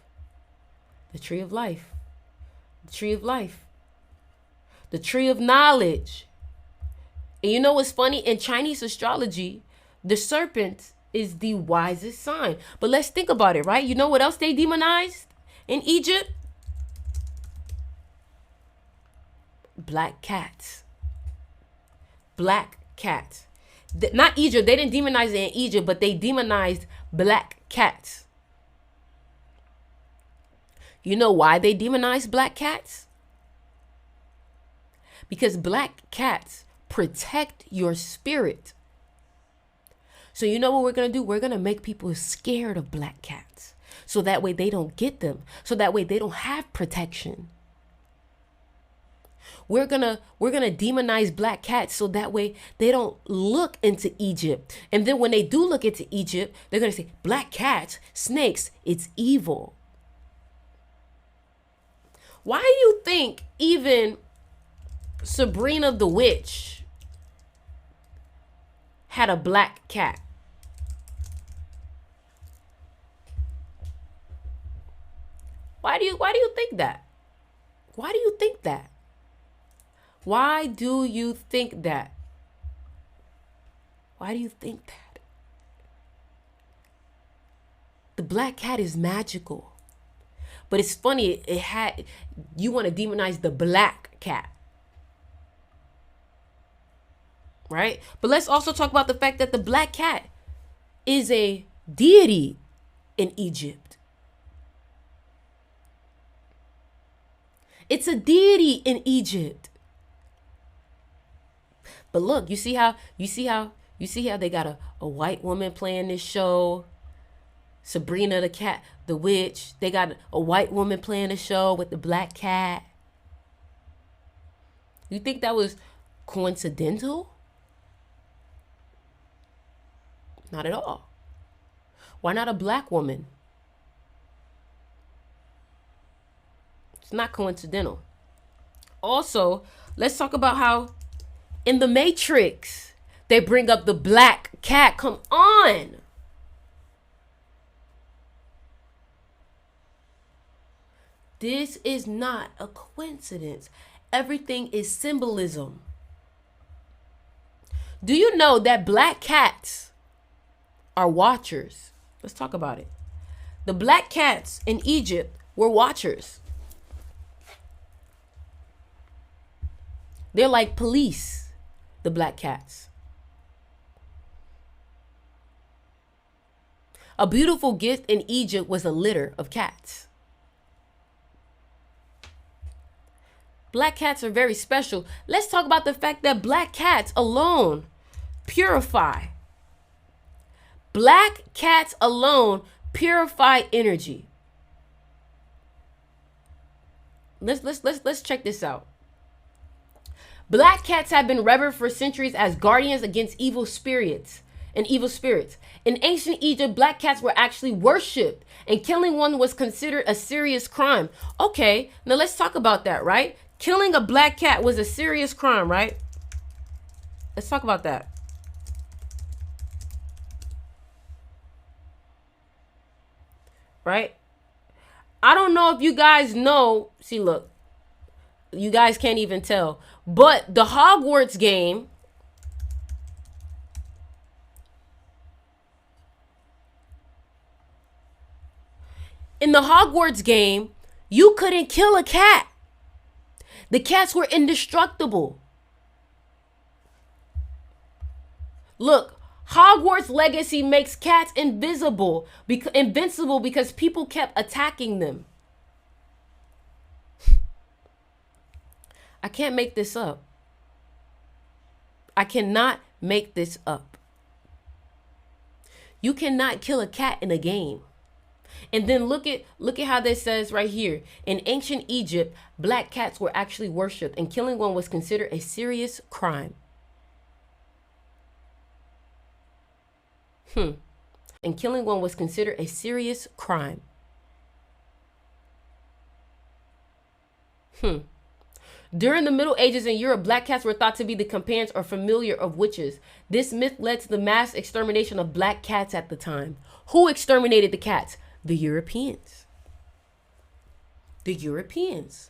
The tree of life. The tree of life. The tree of knowledge. And you know what's funny? In Chinese astrology, the serpent is the wisest sign. But let's think about it, right? You know what else they demonized in Egypt? Black cats. Black cats. Not Egypt. They didn't demonize it in Egypt, but they demonized black cats. You know why they demonized black cats? Because black cats protect your spirit. So you know what we're going to do? We're going to make people scared of black cats. So that way they don't get them. So that way they don't have protection. We're gonna demonize black cats so that way they don't look into Egypt. And then when they do look into Egypt, they're gonna say, black cats, snakes, it's evil. Why do you think even Sabrina the witch had a black cat? Why do you think that? Why do you think that? Why do you think that? Why do you think that? The black cat is magical. But it's funny, you want to demonize the black cat. Right? But let's also talk about the fact that the black cat is a deity in Egypt. It's a deity in Egypt. But look, you see how they got a white woman playing this show. Sabrina the cat, the witch. They got a white woman playing the show with the black cat. You think that was coincidental? Not at all. Why not a black woman? It's not coincidental. Also, let's talk about how in the Matrix, they bring up the black cat. Come on. This is not a coincidence. Everything is symbolism. Do you know that black cats are watchers? Let's talk about it. The black cats in Egypt were watchers. They're like police. The black cats. A beautiful gift in Egypt was a litter of cats. Black cats are very special. Let's talk about the fact that black cats alone purify. Black cats alone purify energy. Let's check this out. Black cats have been revered for centuries as guardians against evil spirits and evil spirits. In ancient Egypt, black cats were actually worshipped, and killing one was considered a serious crime. Okay, now let's talk about that, right? Killing a black cat was a serious crime, right? Let's talk about that. Right? I don't know if you guys know. See, look. You guys can't even tell. But the Hogwarts game, in the Hogwarts game, you couldn't kill a cat. The cats were indestructible. Look, Hogwarts Legacy makes cats invincible because people kept attacking them. I can't make this up. I cannot make this up. You cannot kill a cat in a game. And then look at how this says right here. In ancient Egypt, black cats were actually worshipped, and killing one was considered a serious crime. And killing one was considered a serious crime. During the Middle Ages in Europe, black cats were thought to be the companions or familiar of witches. This myth led to the mass extermination of black cats at the time. Who exterminated the cats? The Europeans. The Europeans.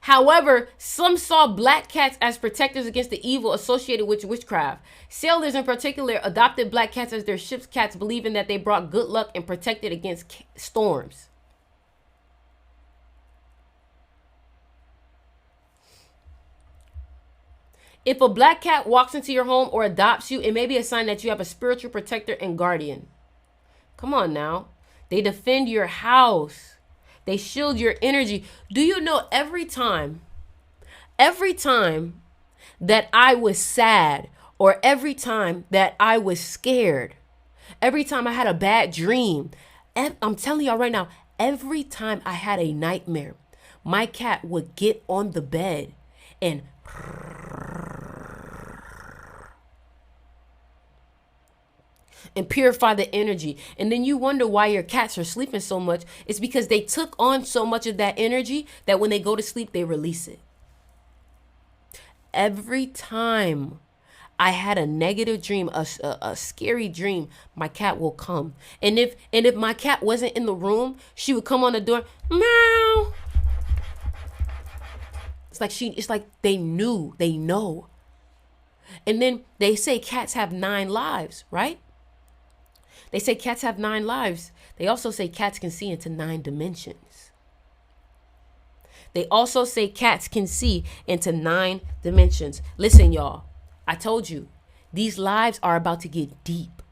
However, some saw black cats as protectors against the evil associated with witchcraft. Sailors in particular adopted black cats as their ship's cats, believing that they brought good luck and protected against storms. If a black cat walks into your home or adopts you, it may be a sign that you have a spiritual protector and guardian. Come on now. They defend your house. They shield your energy. Do you know every time that I was sad, or every time that I was scared, every time I had a bad dream, I'm telling y'all right now, every time I had a nightmare, my cat would get on the bed and purify the energy. And then you wonder why your cats are sleeping so much. It's because they took on so much of that energy that when they go to sleep, they release it. Every time I had a negative dream, a scary dream, my cat will come. And if my cat wasn't in the room, she would come on the door, meow. It's like they know. And then they say cats have 9 lives, right? They say cats have 9 lives. They also say cats can see into 9 dimensions. They also say cats can see into 9 dimensions. Listen, y'all, I told you, these lives are about to get deep.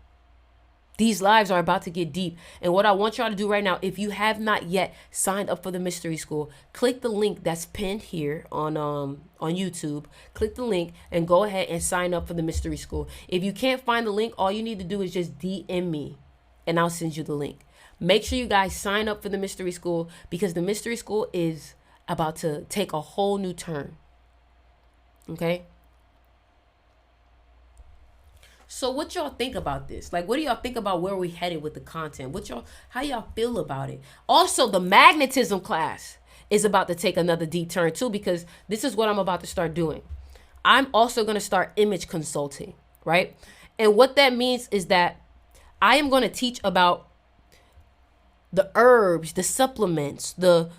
These lives are about to get deep. And what I want y'all to do right now, if you have not yet signed up for the mystery school, click the link that's pinned here on YouTube. Click the link and go ahead and sign up for the mystery school. If you can't find the link, all you need to do is just DM me and I'll send you the link. Make sure you guys sign up for the mystery school, because the mystery school is about to take a whole new turn. Okay? So what y'all think about this? Like, what do y'all think about where we headed with the content? How y'all feel about it? Also, the magnetism class is about to take another deep turn too, because this is what I'm about to start doing. I'm also going to start image consulting, right? And what that means is that I am going to teach about the herbs, the supplements, the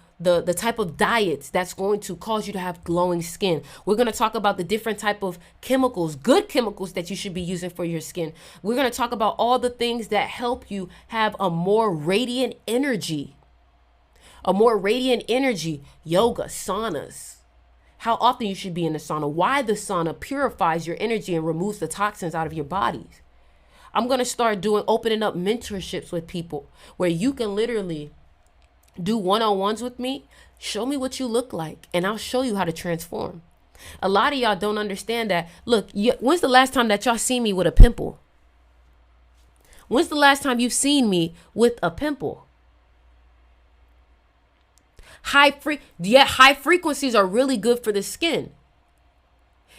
type of diets that's going to cause you to have glowing skin. We're going to talk about the different type of chemicals, good chemicals that you should be using for your skin. We're going to talk about all the things that help you have a more radiant energy. Yoga, saunas, how often you should be in the sauna, why the sauna purifies your energy and removes the toxins out of your bodies. I'm going to start opening up mentorships with people where you can literally do one-on-ones with me. Show me what you look like and I'll show you how to transform. A lot of y'all don't understand that. Look, when's the last time that y'all seen me with a pimple? When's the last time you've seen me with a pimple? High frequencies are really good for the skin.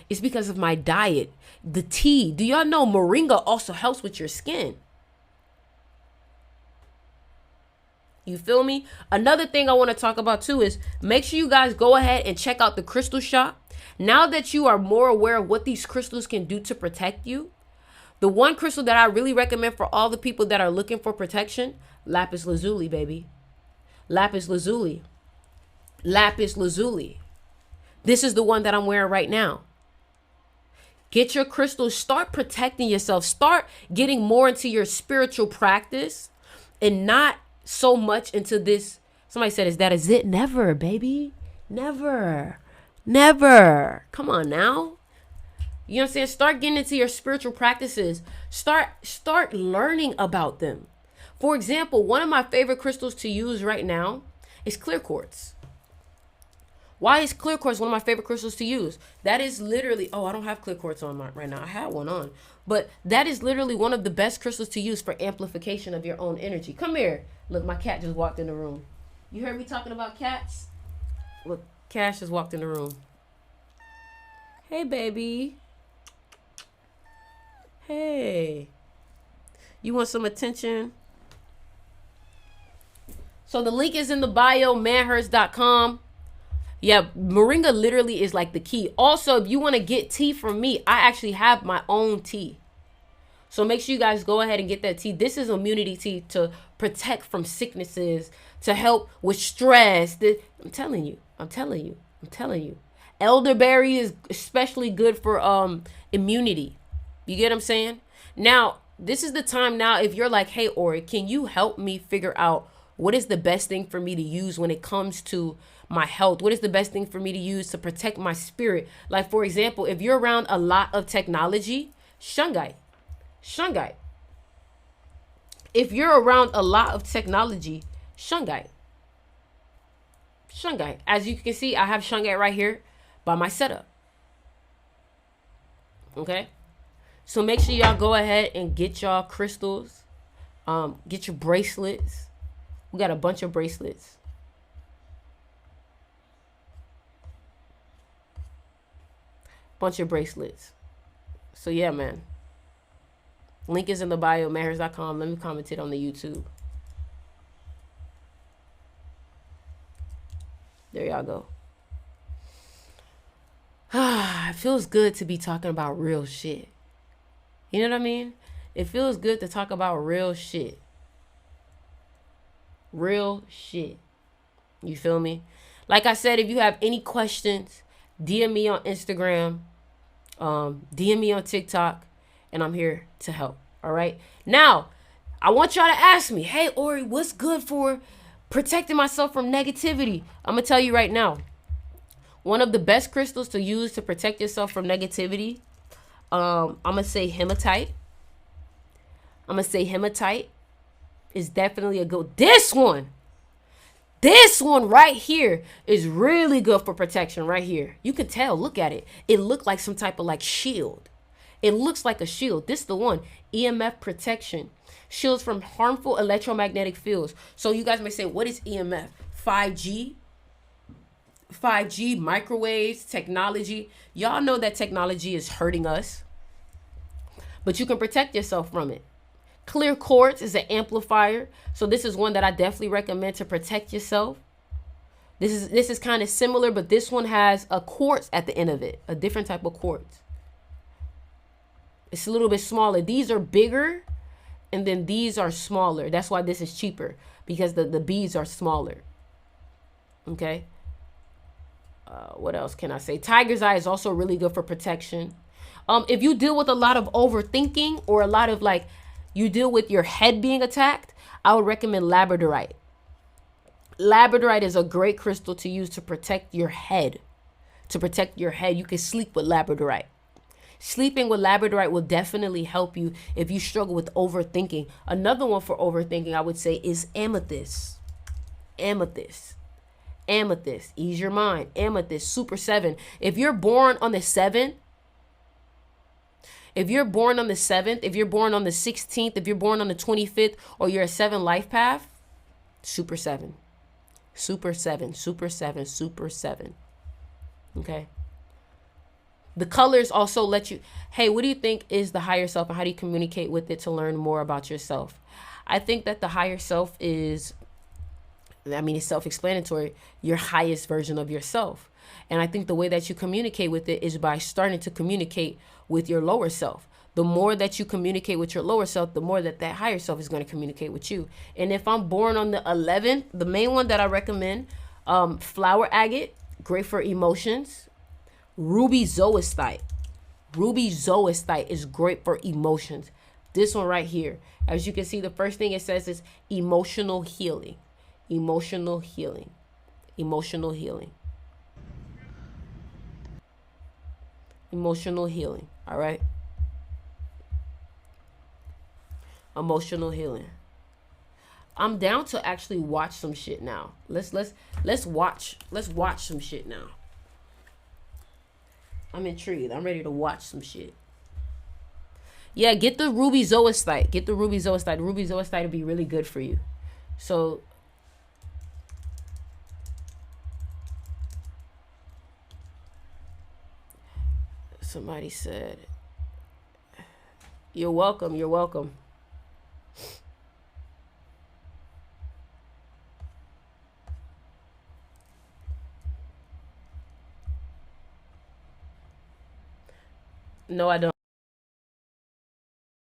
It's because of my diet. The tea. Do y'all know moringa also helps with your skin? You feel me? Another thing I want to talk about too is make sure you guys go ahead and check out the crystal shop. Now that you are more aware of what these crystals can do to protect you, the one crystal that I really recommend for all the people that are looking for protection, lapis lazuli, baby. Lapis lazuli. Lapis lazuli. This is the one that I'm wearing right now. Get your crystals. Start protecting yourself. Start getting more into your spiritual practice and not so much into this. Somebody said, is that is it? Never, baby. Never. Never. Come on now. You know what I'm saying? Start getting into your spiritual practices. Start learning about them. For example, one of my favorite crystals to use right now is clear quartz. Why is clear quartz one of my favorite crystals to use? That is literally, I don't have clear quartz on right now. I had one on. But that is literally one of the best crystals to use for amplification of your own energy. Come here. Look, my cat just walked in the room. You heard me talking about cats? Look, Cash just walked in the room. Hey, baby. Hey. You want some attention? So the link is in the bio, manhurst.com. Yeah, moringa literally is like the key. Also, if you want to get tea from me, I actually have my own tea. So make sure you guys go ahead and get that tea. This is immunity tea to protect from sicknesses, to help with stress. I'm telling you. Elderberry is especially good for immunity. You get what I'm saying? Now, this is the time now if you're like, hey, Ori, can you help me figure out what is the best thing for me to use when it comes to my health? What is the best thing for me to use to protect my spirit? Like, for example, if you're around a lot of technology, shungite. If you're around a lot of technology, shungite. As you can see, I have shungite right here by my setup. Okay? So make sure y'all go ahead and get y'all crystals. Get your bracelets. We got a bunch of bracelets. So yeah, man. Link is in the bio, manhurst.com. Let me comment it on the YouTube. There y'all go. It feels good to be talking about real shit. You know what I mean? It feels good to talk about real shit. Real shit. You feel me? Like I said, if you have any questions, DM me on Instagram, DM me on TikTok, and I'm here to help. All right. Now, I want y'all to ask me, hey, Ori, what's good for protecting myself from negativity? I'm going to tell you right now. One of the best crystals to use to protect yourself from negativity, I'm going to say hematite. Is definitely a good. This one right here is really good for protection right here. You can tell, look at it. It looked like some type of like shield. It looks like a shield. This is the one, EMF protection. Shields from harmful electromagnetic fields. So you guys may say, what is EMF? 5G, microwaves, technology. Y'all know that technology is hurting us, but you can protect yourself from it. Clear quartz is an amplifier. So this is one that I definitely recommend to protect yourself. This is kind of similar, but this one has a quartz at the end of it, a different type of quartz. It's a little bit smaller. These are bigger, and then these are smaller. That's why this is cheaper, because the beads are smaller. Okay. What else can I say? Tiger's eye is also really good for protection. If you deal with a lot of overthinking or a lot of like, you deal with your head being attacked, I would recommend labradorite. Labradorite is a great crystal to use to protect your head. You can sleep with labradorite. Sleeping with labradorite will definitely help you if you struggle with overthinking. Another one for overthinking, I would say, is amethyst. Amethyst, ease your mind. Amethyst, super 7. If you're born on the 7, If you're born on the 7th, if you're born on the 16th, if you're born on the 25th, or you're a 7 life path, super 7. Super 7, super 7, super 7. Okay. The colors also let you, hey, what do you think is the higher self and how do you communicate with it to learn more about yourself? I think that the higher self is, I mean, it's self-explanatory, your highest version of yourself. And I think the way that you communicate with it is by starting to communicate with your lower self. The more that you communicate with your lower self, the more that that higher self is going to communicate with you. And if I'm born on the 11th, the main one that I recommend, flower agate, great for emotions. Ruby zoisite. Ruby zoisite is great for emotions. This one right here, as you can see, the first thing it says is emotional healing. Emotional healing. Emotional healing. Emotional healing. All right. Emotional healing. I'm down to actually watch some shit now. Let's watch some shit now. I'm intrigued. I'm ready to watch some shit. Yeah, get the ruby zoisite. Get the ruby zoisite. The ruby zoisite will be really good for you. So somebody said, you're welcome. You're welcome. No, I don't.